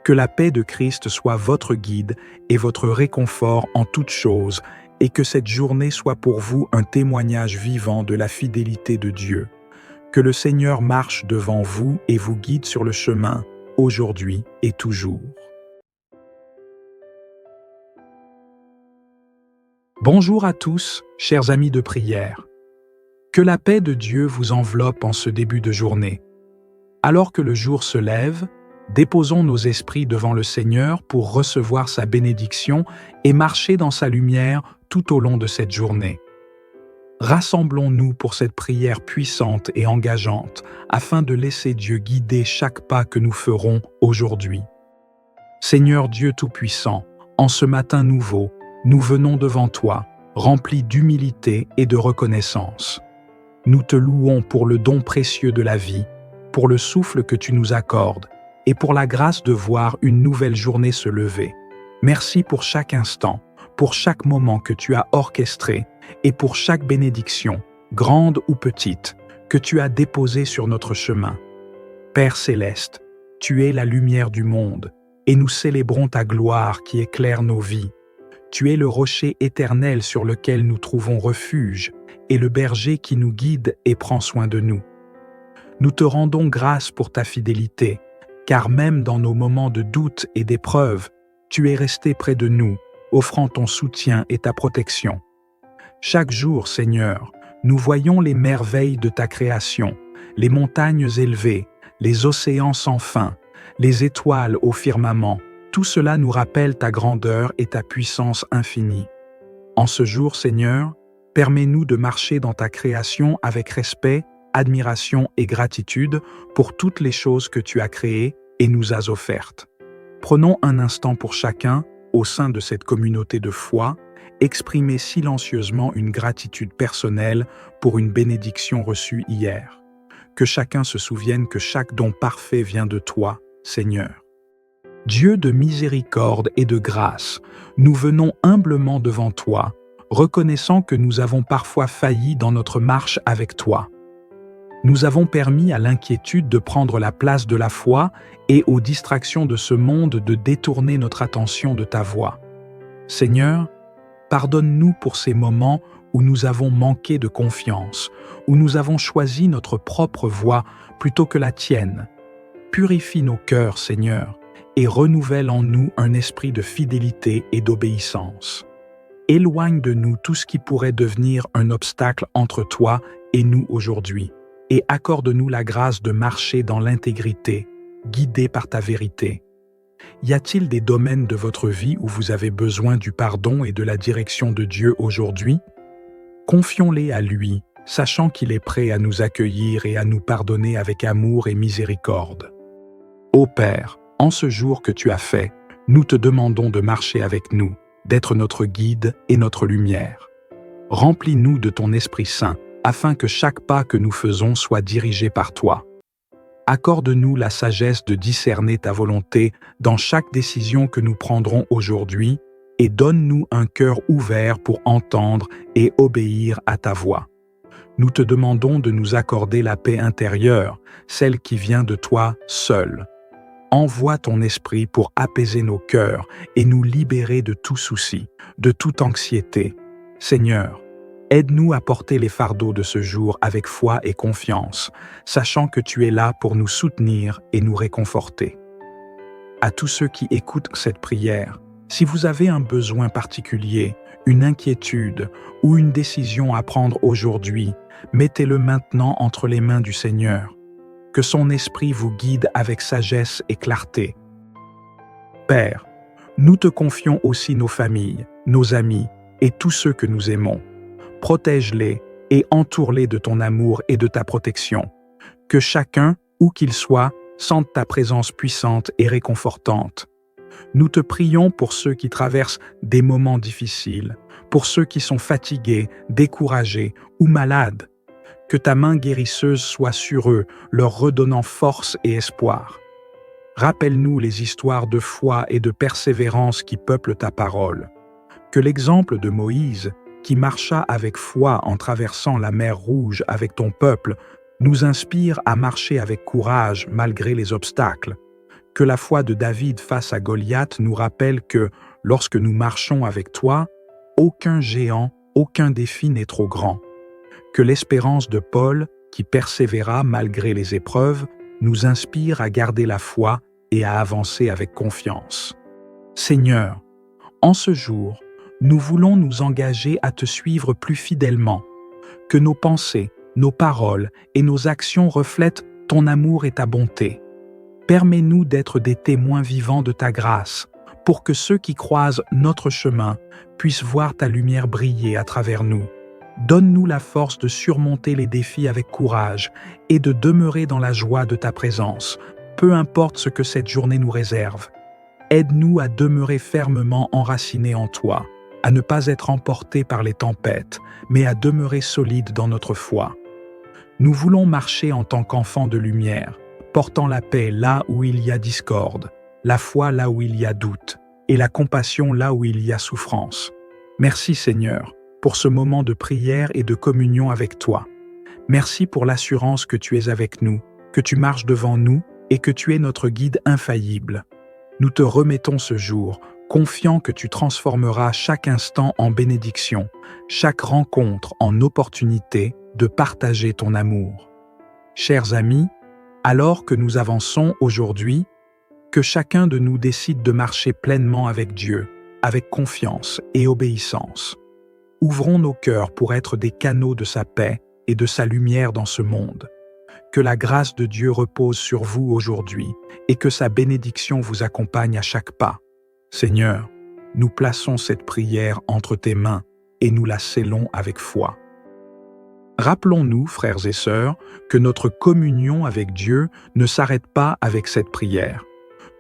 S1: Que la paix de Christ soit votre guide et votre réconfort en toutes choses, et que cette journée soit pour vous un témoignage vivant de la fidélité de Dieu. Que le Seigneur marche devant vous et vous guide sur le chemin, aujourd'hui et toujours. Bonjour à tous, chers amis de prière. Que la paix de Dieu vous enveloppe en ce début de journée. Alors que le jour se lève, déposons nos esprits devant le Seigneur pour recevoir sa bénédiction et marcher dans sa lumière tout au long de cette journée. Rassemblons-nous pour cette prière puissante et engageante afin de laisser Dieu guider chaque pas que nous ferons aujourd'hui. Seigneur Dieu Tout-Puissant, en ce matin nouveau, nous venons devant toi, remplis d'humilité et de reconnaissance. Nous te louons pour le don précieux de la vie, pour le souffle que tu nous accordes et pour la grâce de voir une nouvelle journée se lever. Merci pour chaque instant, pour chaque moment que tu as orchestré et pour chaque bénédiction, grande ou petite, que tu as déposée sur notre chemin. Père céleste, tu es la lumière du monde et nous célébrons ta gloire qui éclaire nos vies. Tu es le rocher éternel sur lequel nous trouvons refuge et le berger qui nous guide et prend soin de nous. Nous te rendons grâce pour ta fidélité, car même dans nos moments de doute et d'épreuve, tu es resté près de nous, offrant ton soutien et ta protection. Chaque jour, Seigneur, nous voyons les merveilles de ta création, les montagnes élevées, les océans sans fin, les étoiles au firmament. Tout cela nous rappelle ta grandeur et ta puissance infinie. En ce jour, Seigneur, permets-nous de marcher dans ta création avec respect, admiration et gratitude pour toutes les choses que tu as créées et nous as offertes. Prenons un instant pour chacun, au sein de cette communauté de foi, exprimer silencieusement une gratitude personnelle pour une bénédiction reçue hier. Que chacun se souvienne que chaque don parfait vient de toi, Seigneur. Dieu de miséricorde et de grâce, nous venons humblement devant toi, reconnaissant que nous avons parfois failli dans notre marche avec toi. Nous avons permis à l'inquiétude de prendre la place de la foi et aux distractions de ce monde de détourner notre attention de ta voix. Seigneur, pardonne-nous pour ces moments où nous avons manqué de confiance, où nous avons choisi notre propre voie plutôt que la tienne. Purifie nos cœurs, Seigneur, et renouvelle en nous un esprit de fidélité et d'obéissance. Éloigne de nous tout ce qui pourrait devenir un obstacle entre toi et nous aujourd'hui, et accorde-nous la grâce de marcher dans l'intégrité, guidés par ta vérité. Y a-t-il des domaines de votre vie où vous avez besoin du pardon et de la direction de Dieu aujourd'hui? Confions-les à lui, sachant qu'il est prêt à nous accueillir et à nous pardonner avec amour et miséricorde. Ô Père, en ce jour que tu as fait, nous te demandons de marcher avec nous, d'être notre guide et notre lumière. Remplis-nous de ton Esprit Saint, afin que chaque pas que nous faisons soit dirigé par toi. Accorde-nous la sagesse de discerner ta volonté dans chaque décision que nous prendrons aujourd'hui et donne-nous un cœur ouvert pour entendre et obéir à ta voix. Nous te demandons de nous accorder la paix intérieure, celle qui vient de toi seul. Envoie ton esprit pour apaiser nos cœurs et nous libérer de tout souci, de toute anxiété. Seigneur, aide-nous à porter les fardeaux de ce jour avec foi et confiance, sachant que tu es là pour nous soutenir et nous réconforter. À tous ceux qui écoutent cette prière, si vous avez un besoin particulier, une inquiétude ou une décision à prendre aujourd'hui, mettez-le maintenant entre les mains du Seigneur. Que son esprit vous guide avec sagesse et clarté. Père, nous te confions aussi nos familles, nos amis et tous ceux que nous aimons. Protège-les et entoure-les de ton amour et de ta protection. Que chacun, où qu'il soit, sente ta présence puissante et réconfortante. Nous te prions pour ceux qui traversent des moments difficiles, pour ceux qui sont fatigués, découragés ou malades. Que ta main guérisseuse soit sur eux, leur redonnant force et espoir. Rappelle-nous les histoires de foi et de persévérance qui peuplent ta parole. Que l'exemple de Moïse, qui marcha avec foi en traversant la mer Rouge avec ton peuple, nous inspire à marcher avec courage malgré les obstacles. Que la foi de David face à Goliath nous rappelle que, lorsque nous marchons avec toi, aucun géant, aucun défi n'est trop grand. Que l'espérance de Paul, qui persévéra malgré les épreuves, nous inspire à garder la foi et à avancer avec confiance. Seigneur, en ce jour, nous voulons nous engager à te suivre plus fidèlement. Que nos pensées, nos paroles et nos actions reflètent ton amour et ta bonté. Permets-nous d'être des témoins vivants de ta grâce, pour que ceux qui croisent notre chemin puissent voir ta lumière briller à travers nous. Donne-nous la force de surmonter les défis avec courage et de demeurer dans la joie de ta présence, peu importe ce que cette journée nous réserve. Aide-nous à demeurer fermement enracinés en toi, à ne pas être emportés par les tempêtes, mais à demeurer solides dans notre foi. Nous voulons marcher en tant qu'enfants de lumière, portant la paix là où il y a discorde, la foi là où il y a doute, et la compassion là où il y a souffrance. Merci Seigneur, pour ce moment de prière et de communion avec toi. Merci pour l'assurance que tu es avec nous, que tu marches devant nous et que tu es notre guide infaillible. Nous te remettons ce jour, confiant que tu transformeras chaque instant en bénédiction, chaque rencontre en opportunité de partager ton amour. Chers amis, alors que nous avançons aujourd'hui, que chacun de nous décide de marcher pleinement avec Dieu, avec confiance et obéissance. Ouvrons nos cœurs pour être des canaux de sa paix et de sa lumière dans ce monde. Que la grâce de Dieu repose sur vous aujourd'hui et que sa bénédiction vous accompagne à chaque pas. Seigneur, nous plaçons cette prière entre tes mains et nous la scellons avec foi. Rappelons-nous, frères et sœurs, que notre communion avec Dieu ne s'arrête pas avec cette prière.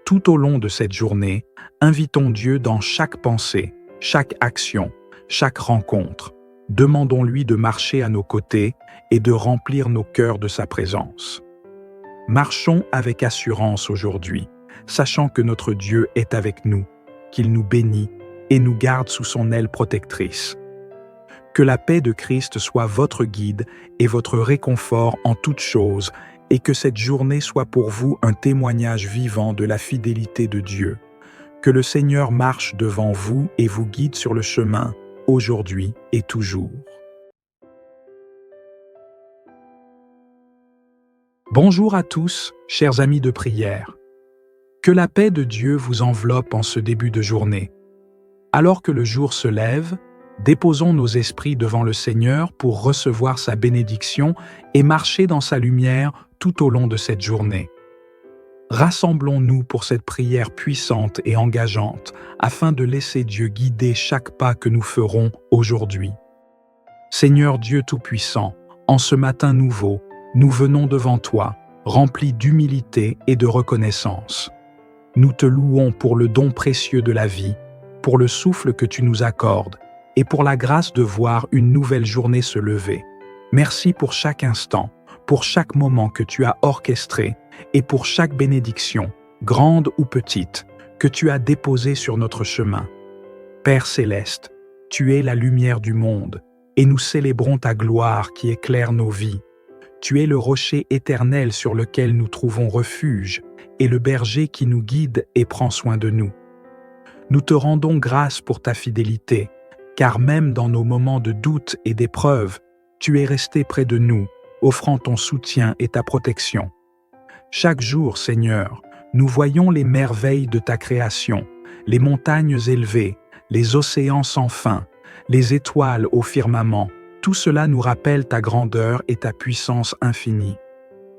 S1: Tout au long de cette journée, invitons Dieu dans chaque pensée, chaque action, chaque rencontre. Demandons-lui de marcher à nos côtés et de remplir nos cœurs de sa présence. Marchons avec assurance aujourd'hui, sachant que notre Dieu est avec nous, qu'il nous bénit et nous garde sous son aile protectrice. Que la paix de Christ soit votre guide et votre réconfort en toutes choses, et que cette journée soit pour vous un témoignage vivant de la fidélité de Dieu. Que le Seigneur marche devant vous et vous guide sur le chemin, aujourd'hui et toujours. Bonjour à tous, chers amis de prière. Que la paix de Dieu vous enveloppe en ce début de journée. Alors que le jour se lève, déposons nos esprits devant le Seigneur pour recevoir sa bénédiction et marcher dans sa lumière tout au long de cette journée. Rassemblons-nous pour cette prière puissante et engageante afin de laisser Dieu guider chaque pas que nous ferons aujourd'hui. Seigneur Dieu Tout-Puissant, en ce matin nouveau, nous venons devant toi, remplis d'humilité et de reconnaissance. Nous te louons pour le don précieux de la vie, pour le souffle que tu nous accordes et pour la grâce de voir une nouvelle journée se lever. Merci pour chaque instant, pour chaque moment que tu as orchestré et pour chaque bénédiction, grande ou petite, que tu as déposée sur notre chemin. Père céleste, tu es la lumière du monde, et nous célébrons ta gloire qui éclaire nos vies. Tu es le rocher éternel sur lequel nous trouvons refuge, et le berger qui nous guide et prend soin de nous. Nous te rendons grâce pour ta fidélité, car même dans nos moments de doute et d'épreuve, tu es resté près de nous, offrant ton soutien et ta protection. Chaque jour, Seigneur, nous voyons les merveilles de ta création, les montagnes élevées, les océans sans fin, les étoiles au firmament. Tout cela nous rappelle ta grandeur et ta puissance infinie.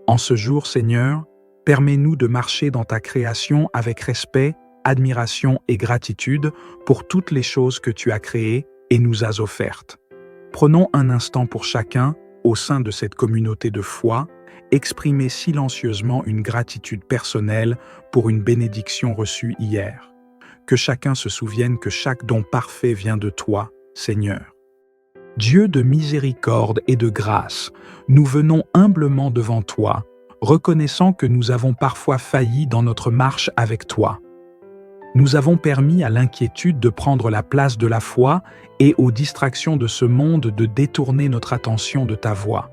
S1: En ce jour, Seigneur, permets-nous de marcher dans ta création avec respect, admiration et gratitude pour toutes les choses que tu as créées et nous as offertes. Prenons un instant pour chacun, au sein de cette communauté de foi, exprimer silencieusement une gratitude personnelle pour une bénédiction reçue hier. Que chacun se souvienne que chaque don parfait vient de toi, Seigneur. Dieu de miséricorde et de grâce, nous venons humblement devant toi, reconnaissant que nous avons parfois failli dans notre marche avec toi. Nous avons permis à l'inquiétude de prendre la place de la foi et aux distractions de ce monde de détourner notre attention de ta voix.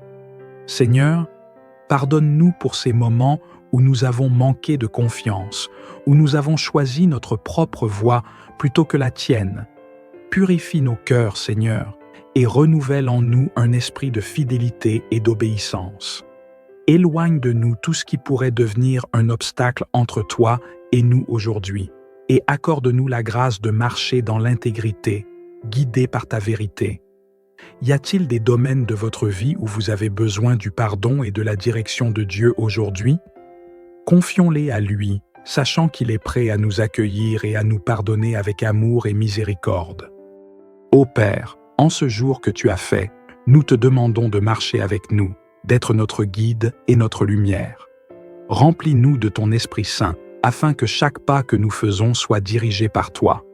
S1: Seigneur, pardonne-nous pour ces moments où nous avons manqué de confiance, où nous avons choisi notre propre voie plutôt que la tienne. Purifie nos cœurs, Seigneur, et renouvelle en nous un esprit de fidélité et d'obéissance. Éloigne de nous tout ce qui pourrait devenir un obstacle entre toi et nous aujourd'hui, et accorde-nous la grâce de marcher dans l'intégrité, guidés par ta vérité. Y a-t-il des domaines de votre vie où vous avez besoin du pardon et de la direction de Dieu aujourd'hui? Confions-les à lui, sachant qu'il est prêt à nous accueillir et à nous pardonner avec amour et miséricorde. Ô Père, en ce jour que tu as fait, nous te demandons de marcher avec nous, d'être notre guide et notre lumière. Remplis-nous de ton Esprit Saint, afin que chaque pas que nous faisons soit dirigé par toi.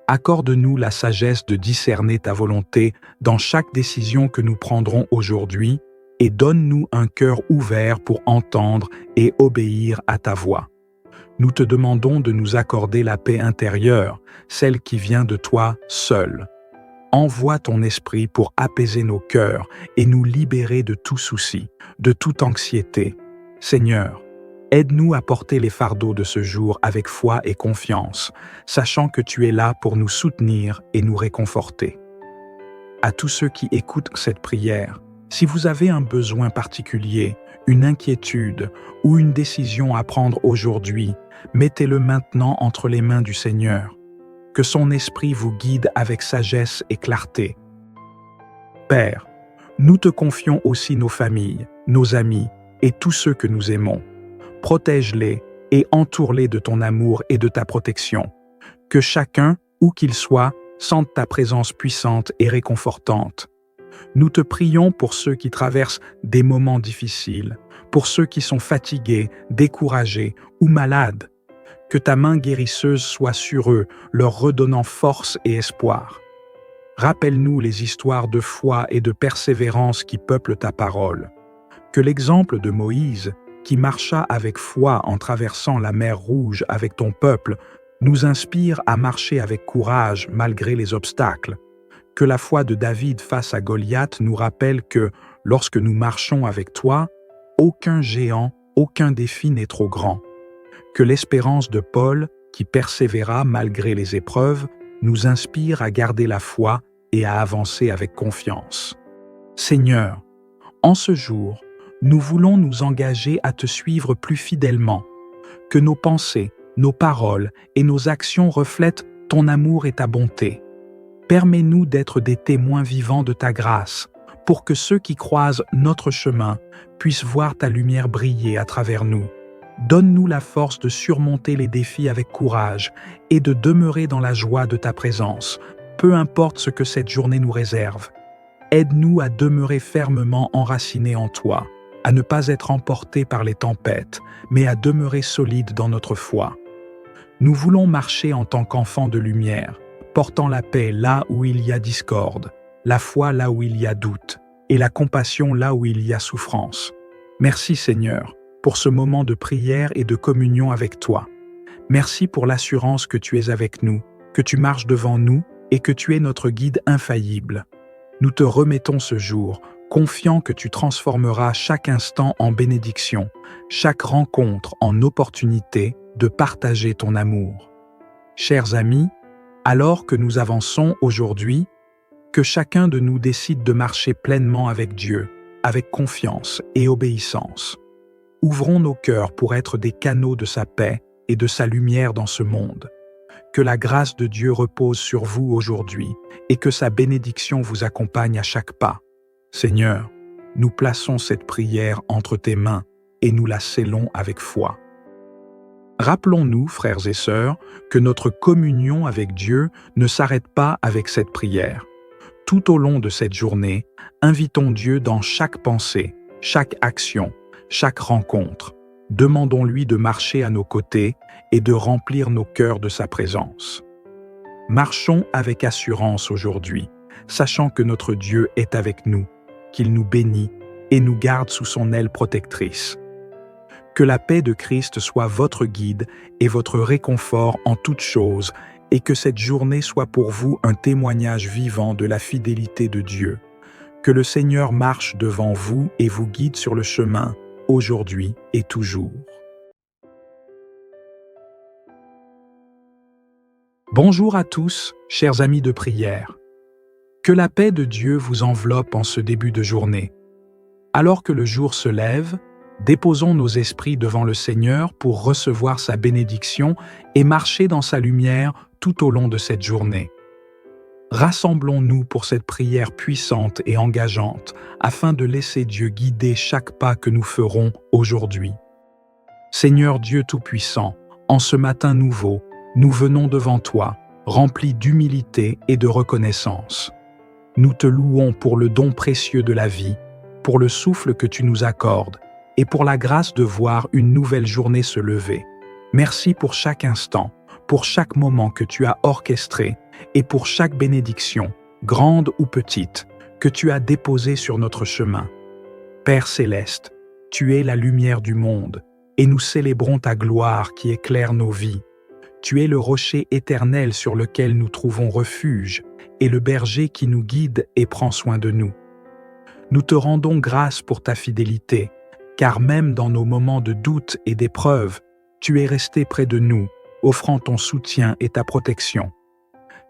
S1: Accorde-nous la sagesse de discerner ta volonté dans chaque décision que nous prendrons aujourd'hui et donne-nous un cœur ouvert pour entendre et obéir à ta voix. Nous te demandons de nous accorder la paix intérieure, celle qui vient de toi seul. Envoie ton esprit pour apaiser nos cœurs et nous libérer de tout souci, de toute anxiété. Seigneur, aide-nous à porter les fardeaux de ce jour avec foi et confiance, sachant que tu es là pour nous soutenir et nous réconforter. À tous ceux qui écoutent cette prière, si vous avez un besoin particulier, une inquiétude ou une décision à prendre aujourd'hui, mettez-le maintenant entre les mains du Seigneur. Que son esprit vous guide avec sagesse et clarté. Père, nous te confions aussi nos familles, nos amis et tous ceux que nous aimons. Protège-les et entoure-les de ton amour et de ta protection. Que chacun, où qu'il soit, sente ta présence puissante et réconfortante. Nous te prions pour ceux qui traversent des moments difficiles, pour ceux qui sont fatigués, découragés ou malades. Que ta main guérisseuse soit sur eux, leur redonnant force et espoir. Rappelle-nous les histoires de foi et de persévérance qui peuplent ta parole. Que l'exemple de Moïse, qui marcha avec foi en traversant la mer Rouge avec ton peuple, nous inspire à marcher avec courage malgré les obstacles. Que la foi de David face à Goliath nous rappelle que, lorsque nous marchons avec toi, aucun géant, aucun défi n'est trop grand. Que l'espérance de Paul, qui persévéra malgré les épreuves, nous inspire à garder la foi et à avancer avec confiance. Seigneur, en ce jour, nous voulons nous engager à te suivre plus fidèlement. Que nos pensées, nos paroles et nos actions reflètent ton amour et ta bonté. Permets-nous d'être des témoins vivants de ta grâce, pour que ceux qui croisent notre chemin puissent voir ta lumière briller à travers nous. Donne-nous la force de surmonter les défis avec courage et de demeurer dans la joie de ta présence, peu importe ce que cette journée nous réserve. Aide-nous à demeurer fermement enracinés en toi, à ne pas être emportés par les tempêtes, mais à demeurer solides dans notre foi. Nous voulons marcher en tant qu'enfants de lumière, portant la paix là où il y a discorde, la foi là où il y a doute, et la compassion là où il y a souffrance. Merci Seigneur, pour ce moment de prière et de communion avec toi. Merci pour l'assurance que tu es avec nous, que tu marches devant nous et que tu es notre guide infaillible. Nous te remettons ce jour, confiant que tu transformeras chaque instant en bénédiction, chaque rencontre en opportunité de partager ton amour. Chers amis, alors que nous avançons aujourd'hui, que chacun de nous décide de marcher pleinement avec Dieu, avec confiance et obéissance. Ouvrons nos cœurs pour être des canaux de sa paix et de sa lumière dans ce monde. Que la grâce de Dieu repose sur vous aujourd'hui et que sa bénédiction vous accompagne à chaque pas. Seigneur, nous plaçons cette prière entre tes mains et nous la scellons avec foi. Rappelons-nous, frères et sœurs, que notre communion avec Dieu ne s'arrête pas avec cette prière. Tout au long de cette journée, invitons Dieu dans chaque pensée, chaque action, chaque rencontre. Demandons-lui de marcher à nos côtés et de remplir nos cœurs de sa présence. Marchons avec assurance aujourd'hui, sachant que notre Dieu est avec nous, qu'il nous bénit et nous garde sous son aile protectrice. Que la paix de Christ soit votre guide et votre réconfort en toutes choses, et que cette journée soit pour vous un témoignage vivant de la fidélité de Dieu. Que le Seigneur marche devant vous et vous guide sur le chemin, aujourd'hui et toujours. Bonjour à tous, chers amis de prière. Que la paix de Dieu vous enveloppe en ce début de journée. Alors que le jour se lève, déposons nos esprits devant le Seigneur pour recevoir sa bénédiction et marcher dans sa lumière tout au long de cette journée. Rassemblons-nous pour cette prière puissante et engageante afin de laisser Dieu guider chaque pas que nous ferons aujourd'hui. Seigneur Dieu Tout-Puissant, en ce matin nouveau, nous venons devant toi, remplis d'humilité et de reconnaissance. Nous te louons pour le don précieux de la vie, pour le souffle que tu nous accordes et pour la grâce de voir une nouvelle journée se lever. Merci pour chaque instant, pour chaque moment que tu as orchestré et pour chaque bénédiction, grande ou petite, que tu as déposée sur notre chemin. Père céleste, tu es la lumière du monde et nous célébrons ta gloire qui éclaire nos vies. Tu es le rocher éternel sur lequel nous trouvons refuge et le berger qui nous guide et prend soin de nous. Nous te rendons grâce pour ta fidélité, car même dans nos moments de doute et d'épreuve, tu es resté près de nous, offrant ton soutien et ta protection.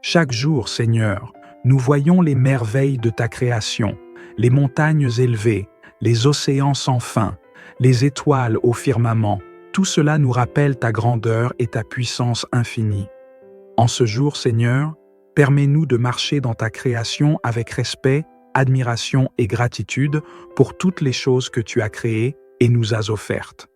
S1: Chaque jour, Seigneur, nous voyons les merveilles de ta création, les montagnes élevées, les océans sans fin, les étoiles au firmament. Tout cela nous rappelle ta grandeur et ta puissance infinie. En ce jour, Seigneur, permets-nous de marcher dans ta création avec respect, admiration et gratitude pour toutes les choses que tu as créées et nous as offertes.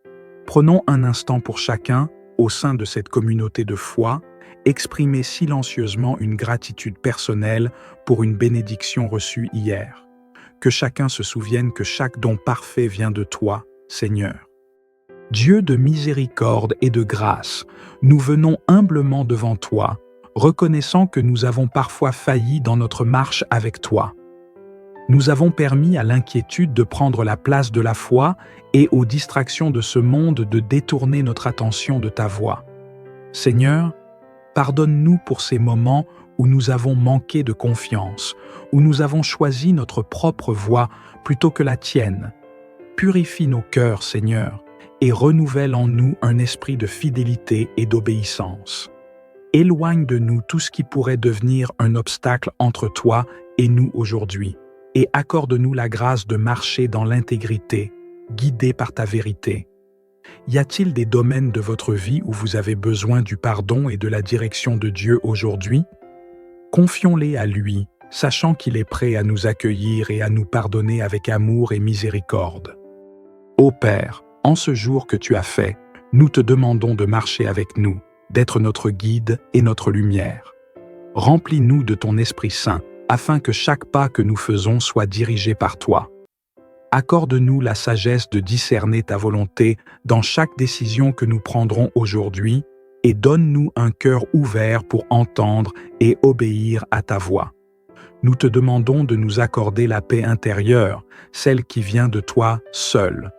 S1: Prenons un instant pour chacun, au sein de cette communauté de foi, exprimer silencieusement une gratitude personnelle pour une bénédiction reçue hier. Que chacun se souvienne que chaque don parfait vient de toi, Seigneur. Dieu de miséricorde et de grâce, nous venons humblement devant toi, reconnaissant que nous avons parfois failli dans notre marche avec toi. Nous avons permis à l'inquiétude de prendre la place de la foi et aux distractions de ce monde de détourner notre attention de ta voix. Seigneur, pardonne-nous pour ces moments où nous avons manqué de confiance, où nous avons choisi notre propre voie plutôt que la tienne. Purifie nos cœurs, Seigneur, et renouvelle en nous un esprit de fidélité et d'obéissance. Éloigne de nous tout ce qui pourrait devenir un obstacle entre toi et nous aujourd'hui, et accorde-nous la grâce de marcher dans l'intégrité, guidés par ta vérité. Y a-t-il des domaines de votre vie où vous avez besoin du pardon et de la direction de Dieu aujourd'hui? Confions-les à lui, sachant qu'il est prêt à nous accueillir et à nous pardonner avec amour et miséricorde. Ô Père, en ce jour que tu as fait, nous te demandons de marcher avec nous, d'être notre guide et notre lumière. Remplis-nous de ton Esprit Saint, afin que chaque pas que nous faisons soit dirigé par toi. Accorde-nous la sagesse de discerner ta volonté dans chaque décision que nous prendrons aujourd'hui et donne-nous un cœur ouvert pour entendre et obéir à ta voix. Nous te demandons de nous accorder la paix intérieure, celle qui vient de toi seul.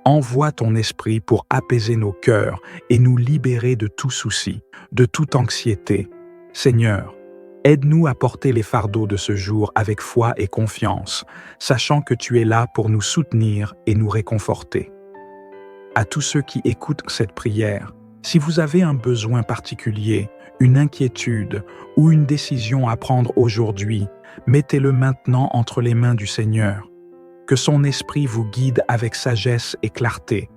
S1: Envoie ton esprit pour apaiser nos cœurs et nous libérer de tout souci, de toute anxiété. Seigneur, aide-nous à porter les fardeaux de ce jour avec foi et confiance, sachant que tu es là pour nous soutenir et nous réconforter. À tous ceux qui écoutent cette prière, si vous avez un besoin particulier, une inquiétude ou une décision à prendre aujourd'hui, mettez-le maintenant entre les mains du Seigneur. Que son esprit vous guide avec sagesse et clarté.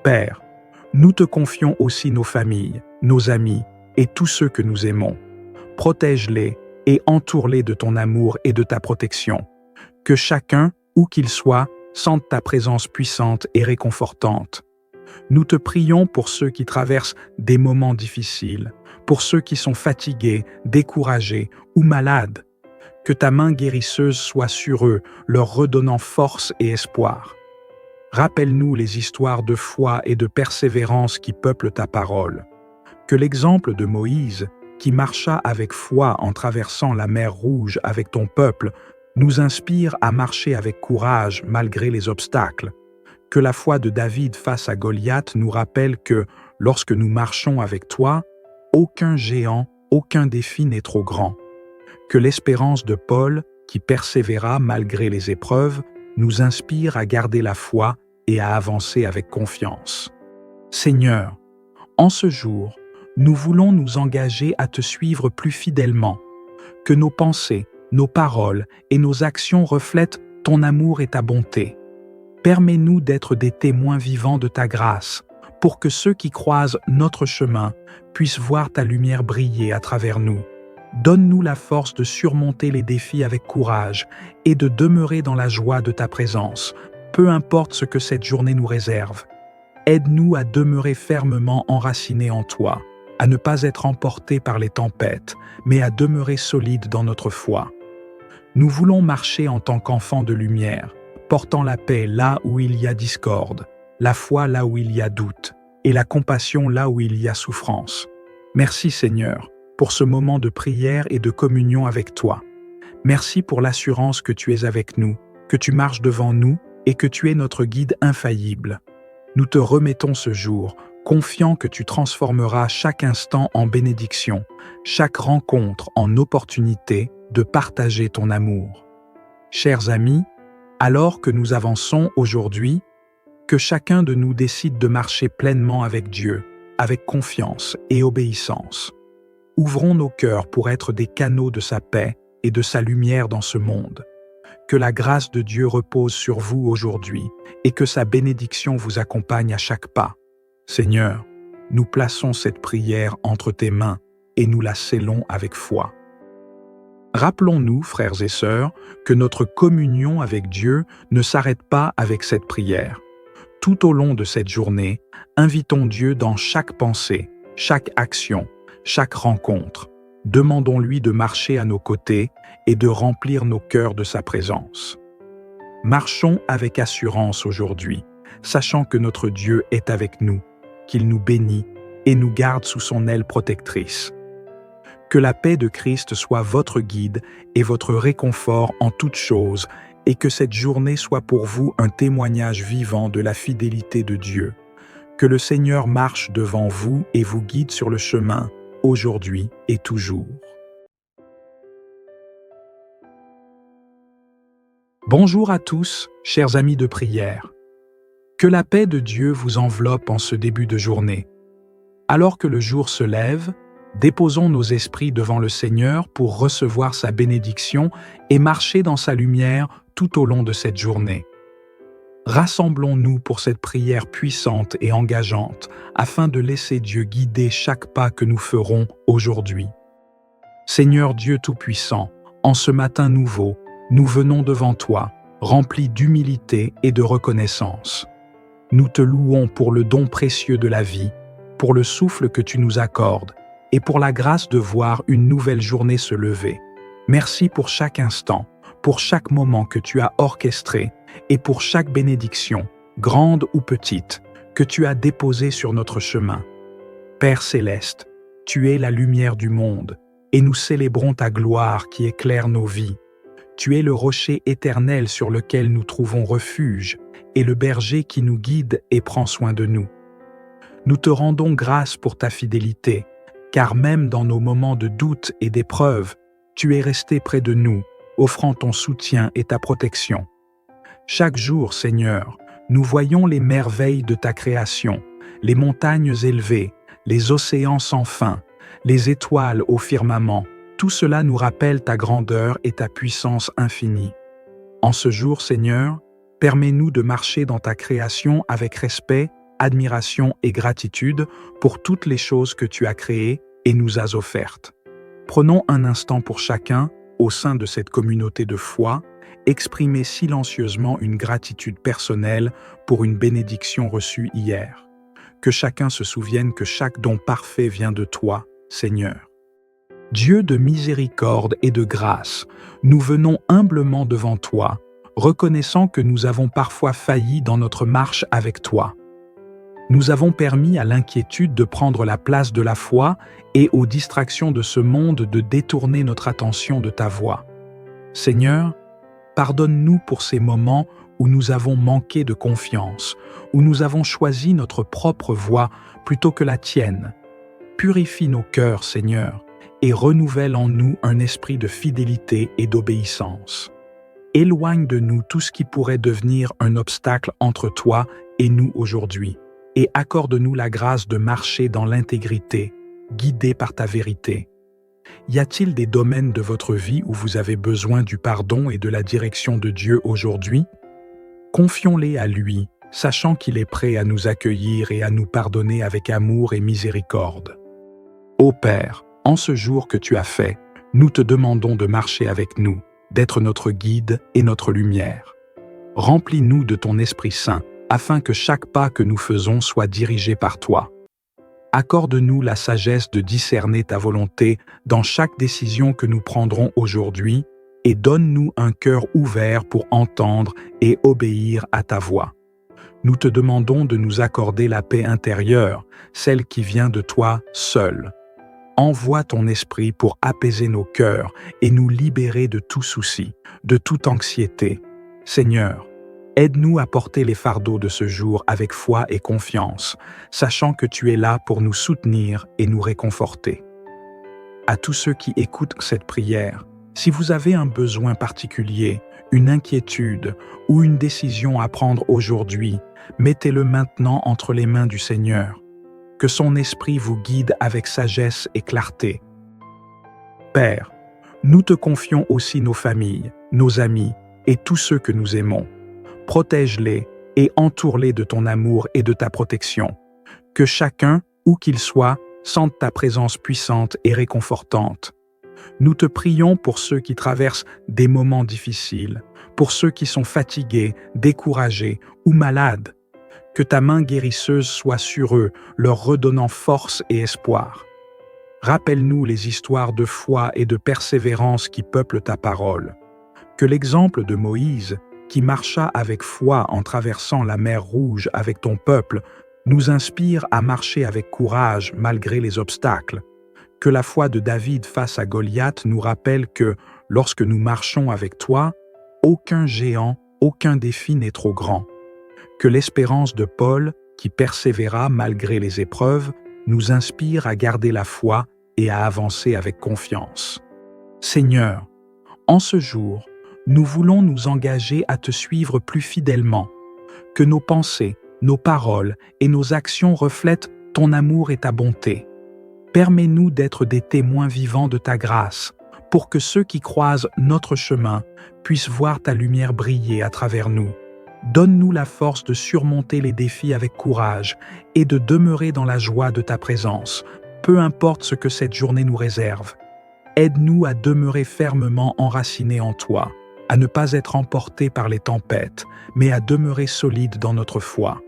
S1: Père, nous te confions aussi nos familles, nos amis et tous ceux que nous aimons. Protège-les et entoure-les de ton amour et de ta protection. Que chacun, où qu'il soit, sente ta présence puissante et réconfortante. Nous te prions pour ceux qui traversent des moments difficiles, pour ceux qui sont fatigués, découragés ou malades. Que ta main guérisseuse soit sur eux, leur redonnant force et espoir. Rappelle-nous les histoires de foi et de persévérance qui peuplent ta parole. Que l'exemple de Moïse, qui marcha avec foi en traversant la mer Rouge avec ton peuple, nous inspire à marcher avec courage malgré les obstacles. Que la foi de David face à Goliath nous rappelle que, lorsque nous marchons avec toi, aucun géant, aucun défi n'est trop grand. Que l'espérance de Paul, qui persévéra malgré les épreuves, nous inspire à garder la foi et à avancer avec confiance. Seigneur, en ce jour, nous voulons nous engager à te suivre plus fidèlement. Que nos pensées, nos paroles et nos actions reflètent ton amour et ta bonté. Permets-nous d'être des témoins vivants de ta grâce, pour que ceux qui croisent notre chemin puissent voir ta lumière briller à travers nous. Donne-nous la force de surmonter les défis avec courage et de demeurer dans la joie de ta présence, peu importe ce que cette journée nous réserve. Aide-nous à demeurer fermement enracinés en toi, à ne pas être emportés par les tempêtes, mais à demeurer solides dans notre foi. Nous voulons marcher en tant qu'enfants de lumière, portant la paix là où il y a discorde, la foi là où il y a doute, et la compassion là où il y a souffrance. Merci Seigneur, pour ce moment de prière et de communion avec toi. Merci pour l'assurance que tu es avec nous, que tu marches devant nous et que tu es notre guide infaillible. Nous te remettons ce jour, confiant que tu transformeras chaque instant en bénédiction, chaque rencontre en opportunité de partager ton amour. Chers amis, alors que nous avançons aujourd'hui, que chacun de nous décide de marcher pleinement avec Dieu, avec confiance et obéissance. Ouvrons nos cœurs pour être des canaux de sa paix et de sa lumière dans ce monde. Que la grâce de Dieu repose sur vous aujourd'hui et que sa bénédiction vous accompagne à chaque pas. Seigneur, nous plaçons cette prière entre tes mains et nous la scellons avec foi. Rappelons-nous, frères et sœurs, que notre communion avec Dieu ne s'arrête pas avec cette prière. Tout au long de cette journée, invitons Dieu dans chaque pensée, chaque action, chaque rencontre. Demandons-lui de marcher à nos côtés et de remplir nos cœurs de sa présence. Marchons avec assurance aujourd'hui, sachant que notre Dieu est avec nous, qu'il nous bénit et nous garde sous son aile protectrice. Que la paix de Christ soit votre guide et votre réconfort en toutes choses, et que cette journée soit pour vous un témoignage vivant de la fidélité de Dieu. Que le Seigneur marche devant vous et vous guide sur le chemin, aujourd'hui et toujours. Bonjour à tous, chers amis de prière. Que la paix de Dieu vous enveloppe en ce début de journée. Alors que le jour se lève, déposons nos esprits devant le Seigneur pour recevoir sa bénédiction et marcher dans sa lumière tout au long de cette journée. Rassemblons-nous pour cette prière puissante et engageante afin de laisser Dieu guider chaque pas que nous ferons aujourd'hui. Seigneur Dieu Tout-Puissant, en ce matin nouveau, nous venons devant toi, remplis d'humilité et de reconnaissance. Nous te louons pour le don précieux de la vie, pour le souffle que tu nous accordes, et pour la grâce de voir une nouvelle journée se lever. Merci pour chaque instant, pour chaque moment que tu as orchestré, et pour chaque bénédiction, grande ou petite, que tu as déposée sur notre chemin. Père céleste, tu es la lumière du monde, et nous célébrons ta gloire qui éclaire nos vies. Tu es le rocher éternel sur lequel nous trouvons refuge, et le berger qui nous guide et prend soin de nous. Nous te rendons grâce pour ta fidélité, car même dans nos moments de doute et d'épreuve, tu es resté près de nous, offrant ton soutien et ta protection. Chaque jour, Seigneur, nous voyons les merveilles de ta création, les montagnes élevées, les océans sans fin, les étoiles au firmament. Tout cela nous rappelle ta grandeur et ta puissance infinie. En ce jour, Seigneur, permets-nous de marcher dans ta création avec respect, admiration et gratitude pour toutes les choses que tu as créées et nous as offertes. Prenons un instant pour chacun, au sein de cette communauté de foi, exprimer silencieusement une gratitude personnelle pour une bénédiction reçue hier. Que chacun se souvienne que chaque don parfait vient de toi, Seigneur. Dieu de miséricorde et de grâce, nous venons humblement devant toi, reconnaissant que nous avons parfois failli dans notre marche avec toi. Nous avons permis à l'inquiétude de prendre la place de la foi et aux distractions de ce monde de détourner notre attention de ta voix. Seigneur, pardonne-nous pour ces moments où nous avons manqué de confiance, où nous avons choisi notre propre voie plutôt que la tienne. Purifie nos cœurs, Seigneur, et renouvelle en nous un esprit de fidélité et d'obéissance. Éloigne de nous tout ce qui pourrait devenir un obstacle entre toi et nous aujourd'hui, et accorde-nous la grâce de marcher dans l'intégrité, guidés par ta vérité. Y a-t-il des domaines de votre vie où vous avez besoin du pardon et de la direction de Dieu aujourd'hui? Confions-les à lui, sachant qu'il est prêt à nous accueillir et à nous pardonner avec amour et miséricorde. Ô Père, en ce jour que tu as fait, nous te demandons de marcher avec nous, d'être notre guide et notre lumière. Remplis-nous de ton Esprit Saint, afin que chaque pas que nous faisons soit dirigé par toi. Accorde-nous la sagesse de discerner ta volonté dans chaque décision que nous prendrons aujourd'hui et donne-nous un cœur ouvert pour entendre et obéir à ta voix. Nous te demandons de nous accorder la paix intérieure, celle qui vient de toi seul. Envoie ton esprit pour apaiser nos cœurs et nous libérer de tout souci, de toute anxiété. Seigneur, aide-nous à porter les fardeaux de ce jour avec foi et confiance, sachant que tu es là pour nous soutenir et nous réconforter. À tous ceux qui écoutent cette prière, si vous avez un besoin particulier, une inquiétude ou une décision à prendre aujourd'hui, mettez-le maintenant entre les mains du Seigneur. Que son esprit vous guide avec sagesse et clarté. Père, nous te confions aussi nos familles, nos amis et tous ceux que nous aimons. Protège-les et entoure-les de ton amour et de ta protection. Que chacun, où qu'il soit, sente ta présence puissante et réconfortante. Nous te prions pour ceux qui traversent des moments difficiles, pour ceux qui sont fatigués, découragés ou malades. Que ta main guérisseuse soit sur eux, leur redonnant force et espoir. Rappelle-nous les histoires de foi et de persévérance qui peuplent ta parole. Que l'exemple de Moïse, qui marcha avec foi en traversant la mer Rouge avec ton peuple, nous inspire à marcher avec courage malgré les obstacles. Que la foi de David face à Goliath nous rappelle que, lorsque nous marchons avec toi, aucun géant, aucun défi n'est trop grand. Que l'espérance de Paul, qui persévéra malgré les épreuves, nous inspire à garder la foi et à avancer avec confiance. Seigneur, en ce jour, nous voulons nous engager à te suivre plus fidèlement. Que nos pensées, nos paroles et nos actions reflètent ton amour et ta bonté. Permets-nous d'être des témoins vivants de ta grâce, pour que ceux qui croisent notre chemin puissent voir ta lumière briller à travers nous. Donne-nous la force de surmonter les défis avec courage et de demeurer dans la joie de ta présence, peu importe ce que cette journée nous réserve. Aide-nous à demeurer fermement enracinés en toi, à ne pas être emportés par les tempêtes, mais à demeurer solides dans notre foi.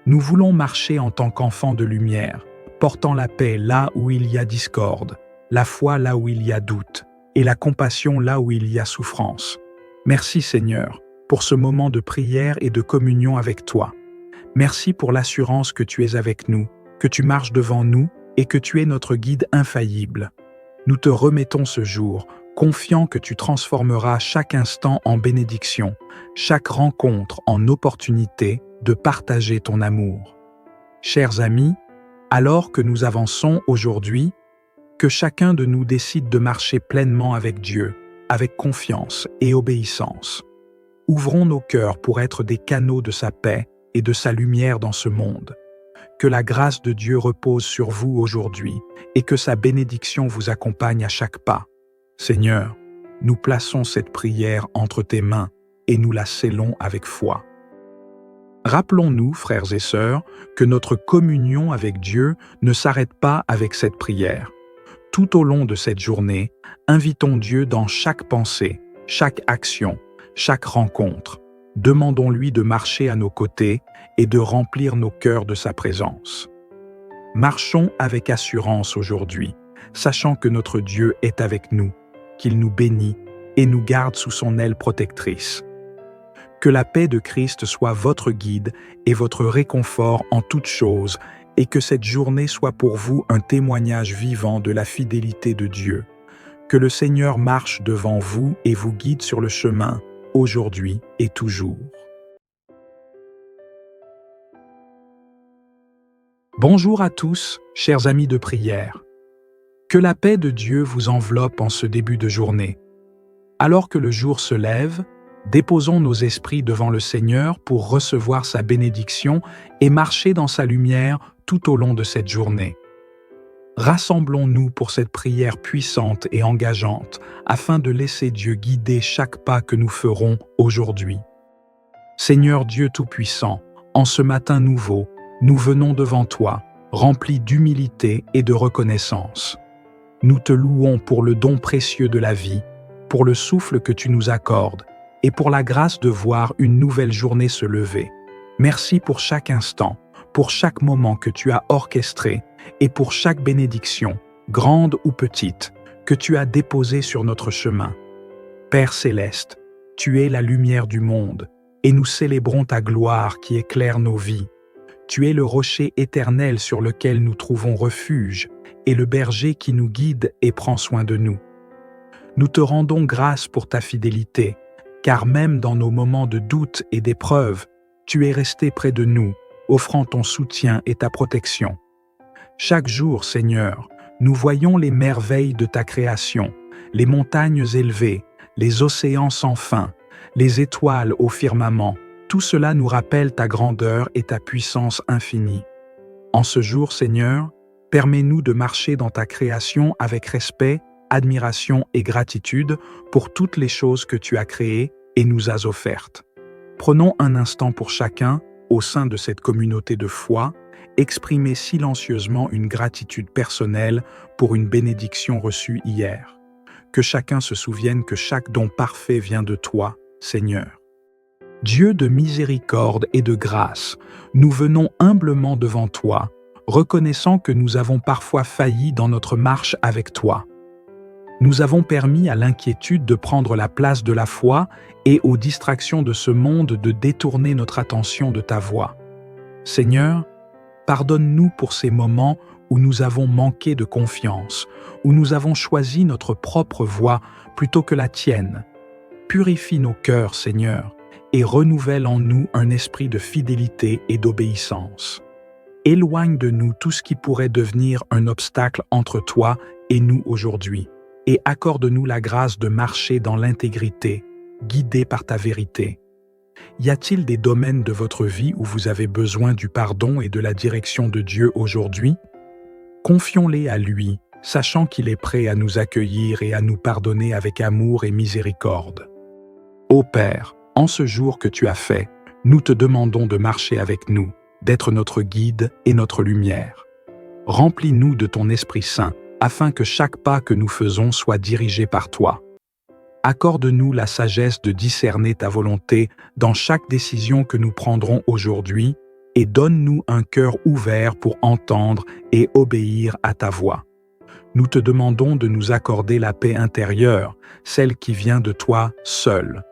S1: Nous voulons marcher en tant qu'enfants de lumière, portant la paix là où il y a discorde, la foi là où il y a doute, et la compassion là où il y a souffrance. Merci Seigneur, pour ce moment de prière et de communion avec toi. Merci pour l'assurance que tu es avec nous, que tu marches devant nous et que tu es notre guide infaillible. Nous te remettons ce jour, confiant que tu transformeras chaque instant en bénédiction, chaque rencontre en opportunité de partager ton amour. Chers amis, alors que nous avançons aujourd'hui, Que chacun de nous décide de marcher pleinement avec Dieu, avec confiance et obéissance. Ouvrons nos cœurs pour être des canaux de sa paix et de sa lumière dans ce monde. Que la grâce de Dieu repose sur vous aujourd'hui et que sa bénédiction vous accompagne à chaque pas. Seigneur, nous plaçons cette prière entre tes mains et nous la scellons avec foi. Rappelons-nous, frères et sœurs, que notre communion avec Dieu ne s'arrête pas avec cette prière. Tout au long de cette journée, invitons Dieu dans chaque pensée, chaque action, chaque rencontre. Demandons-lui de marcher à nos côtés et de remplir nos cœurs de sa présence. Marchons avec assurance aujourd'hui, sachant que notre Dieu est avec nous, qu'il nous bénit et nous garde sous son aile protectrice. Que la paix de Christ soit votre guide et votre réconfort en toutes choses, et que cette journée soit pour vous un témoignage vivant de la fidélité de Dieu. Que le Seigneur marche devant vous et vous guide sur le chemin, aujourd'hui et toujours. Bonjour à tous, chers amis de prière. Que la paix de Dieu vous enveloppe en ce début de journée. Alors que le jour se lève, déposons nos esprits devant le Seigneur pour recevoir sa bénédiction et marcher dans sa lumière tout au long de cette journée. Rassemblons-nous pour cette prière puissante et engageante afin de laisser Dieu guider chaque pas que nous ferons aujourd'hui. Seigneur Dieu Tout-Puissant, en ce matin nouveau, nous venons devant toi, remplis d'humilité et de reconnaissance. Nous te louons pour le don précieux de la vie, pour le souffle que tu nous accordes et pour la grâce de voir une nouvelle journée se lever. Merci pour chaque instant, pour chaque moment que tu as orchestré et pour chaque bénédiction, grande ou petite, que tu as déposée sur notre chemin. Père céleste, tu es la lumière du monde et nous célébrons ta gloire qui éclaire nos vies. Tu es le rocher éternel sur lequel nous trouvons refuge et le berger qui nous guide et prend soin de nous. Nous te rendons grâce pour ta fidélité, car même dans nos moments de doute et d'épreuve, tu es resté près de nous, offrant ton soutien et ta protection. Chaque jour, Seigneur, nous voyons les merveilles de ta création, les montagnes élevées, les océans sans fin, les étoiles au firmament. Tout cela nous rappelle ta grandeur et ta puissance infinie. En ce jour, Seigneur, permets-nous de marcher dans ta création avec respect, admiration et gratitude pour toutes les choses que tu as créées et nous as offertes. Prenons un instant pour chacun, au sein de cette communauté de foi, exprimer silencieusement une gratitude personnelle pour une bénédiction reçue hier. Que chacun se souvienne que chaque don parfait vient de toi, Seigneur. Dieu de miséricorde et de grâce, nous venons humblement devant toi, reconnaissant que nous avons parfois failli dans notre marche avec toi. Nous avons permis à l'inquiétude de prendre la place de la foi et aux distractions de ce monde de détourner notre attention de ta voix. Seigneur, pardonne-nous pour ces moments où nous avons manqué de confiance, où nous avons choisi notre propre voie plutôt que la tienne. Purifie nos cœurs, Seigneur, et renouvelle en nous un esprit de fidélité et d'obéissance. Éloigne de nous tout ce qui pourrait devenir un obstacle entre toi et nous aujourd'hui, et accorde-nous la grâce de marcher dans l'intégrité, guidés par ta vérité. Y a-t-il des domaines de votre vie où vous avez besoin du pardon et de la direction de Dieu aujourd'hui? Confions-les à lui, sachant qu'il est prêt à nous accueillir et à nous pardonner avec amour et miséricorde. Ô Père, en ce jour que tu as fait, nous te demandons de marcher avec nous, d'être notre guide et notre lumière. Remplis-nous de ton Esprit Saint, afin que chaque pas que nous faisons soit dirigé par toi. Accorde-nous la sagesse de discerner ta volonté dans chaque décision que nous prendrons aujourd'hui et donne-nous un cœur ouvert pour entendre et obéir à ta voix. Nous te demandons de nous accorder la paix intérieure, celle qui vient de toi seul.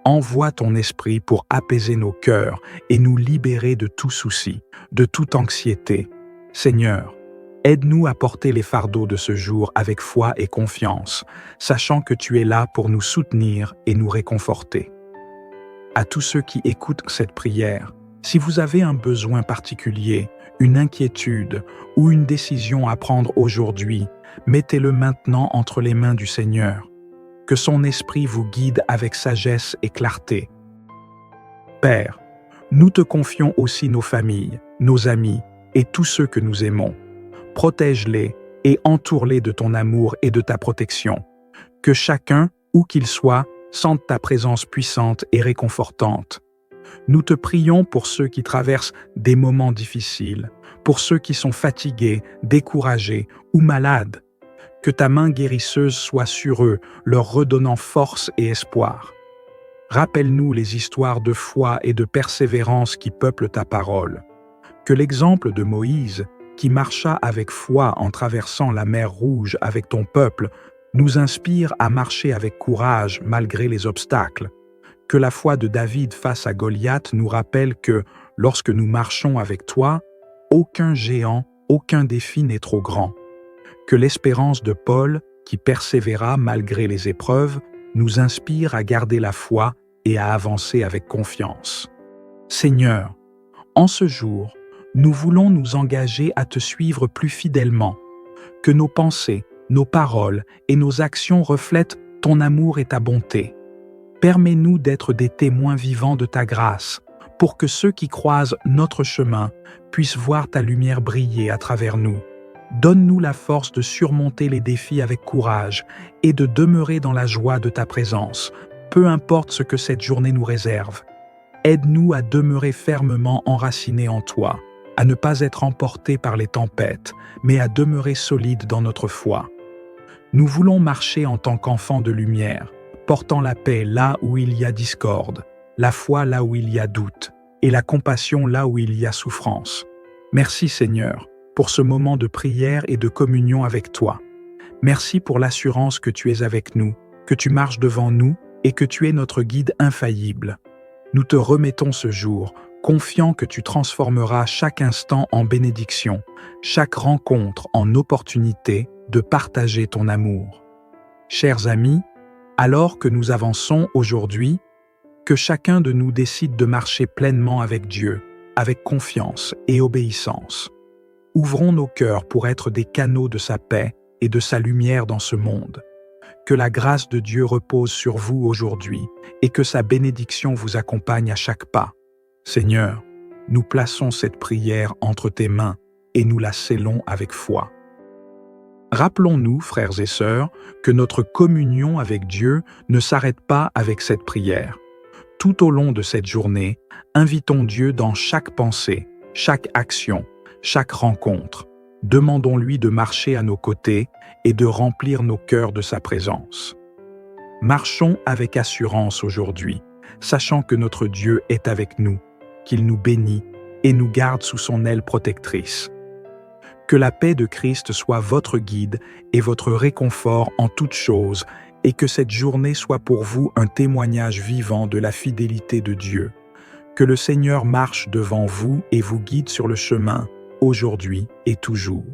S1: Envoie ton esprit pour apaiser nos cœurs et nous libérer de tout souci, de toute anxiété. Seigneur, aide-nous à porter les fardeaux de ce jour avec foi et confiance, sachant que tu es là pour nous soutenir et nous réconforter. À tous ceux qui écoutent cette prière, si vous avez un besoin particulier, une inquiétude ou une décision à prendre aujourd'hui, mettez-le maintenant entre les mains du Seigneur. Que son esprit vous guide avec sagesse et clarté. Père, nous te confions aussi nos familles, nos amis et tous ceux que nous aimons. Protège-les et entoure-les de ton amour et de ta protection. Que chacun, où qu'il soit, sente ta présence puissante et réconfortante. Nous te prions pour ceux qui traversent des moments difficiles, pour ceux qui sont fatigués, découragés ou malades. Que ta main guérisseuse soit sur eux, leur redonnant force et espoir. Rappelle-nous les histoires de foi et de persévérance qui peuplent ta parole. Que l'exemple de Moïse, qui marcha avec foi en traversant la mer Rouge avec ton peuple, nous inspire à marcher avec courage malgré les obstacles. Que la foi de David face à Goliath nous rappelle que, lorsque nous marchons avec toi, aucun géant, aucun défi n'est trop grand. Que l'espérance de Paul, qui persévéra malgré les épreuves, nous inspire à garder la foi et à avancer avec confiance. Seigneur, en ce jour, nous voulons nous engager à te suivre plus fidèlement. Que nos pensées, nos paroles et nos actions reflètent ton amour et ta bonté. Permets-nous d'être des témoins vivants de ta grâce, pour que ceux qui croisent notre chemin puissent voir ta lumière briller à travers nous. Donne-nous la force de surmonter les défis avec courage et de demeurer dans la joie de ta présence, peu importe ce que cette journée nous réserve. Aide-nous à demeurer fermement enracinés en toi, à ne pas être emportés par les tempêtes, mais à demeurer solides dans notre foi. Nous voulons marcher en tant qu'enfants de lumière, portant la paix là où il y a discorde, la foi là où il y a doute, et la compassion là où il y a souffrance. Merci Seigneur, pour ce moment de prière et de communion avec toi. Merci pour l'assurance que tu es avec nous, que tu marches devant nous et que tu es notre guide infaillible. Nous te remettons ce jour, confiant que tu transformeras chaque instant en bénédiction, chaque rencontre en opportunité de partager ton amour. Chers amis, alors que nous avançons aujourd'hui, que chacun de nous décide de marcher pleinement avec Dieu, avec confiance et obéissance. Ouvrons nos cœurs pour être des canaux de sa paix et de sa lumière dans ce monde. Que la grâce de Dieu repose sur vous aujourd'hui et que sa bénédiction vous accompagne à chaque pas. Seigneur, nous plaçons cette prière entre tes mains et nous la scellons avec foi. Rappelons-nous, frères et sœurs, que notre communion avec Dieu ne s'arrête pas avec cette prière. Tout au long de cette journée, invitons Dieu dans chaque pensée, chaque action, chaque rencontre. Demandons-lui de marcher à nos côtés et de remplir nos cœurs de sa présence. Marchons avec assurance aujourd'hui, sachant que notre Dieu est avec nous, qu'il nous bénit et nous garde sous son aile protectrice. Que la paix de Christ soit votre guide et votre réconfort en toutes choses, et que cette journée soit pour vous un témoignage vivant de la fidélité de Dieu. Que le Seigneur marche devant vous et vous guide sur le chemin, aujourd'hui et toujours.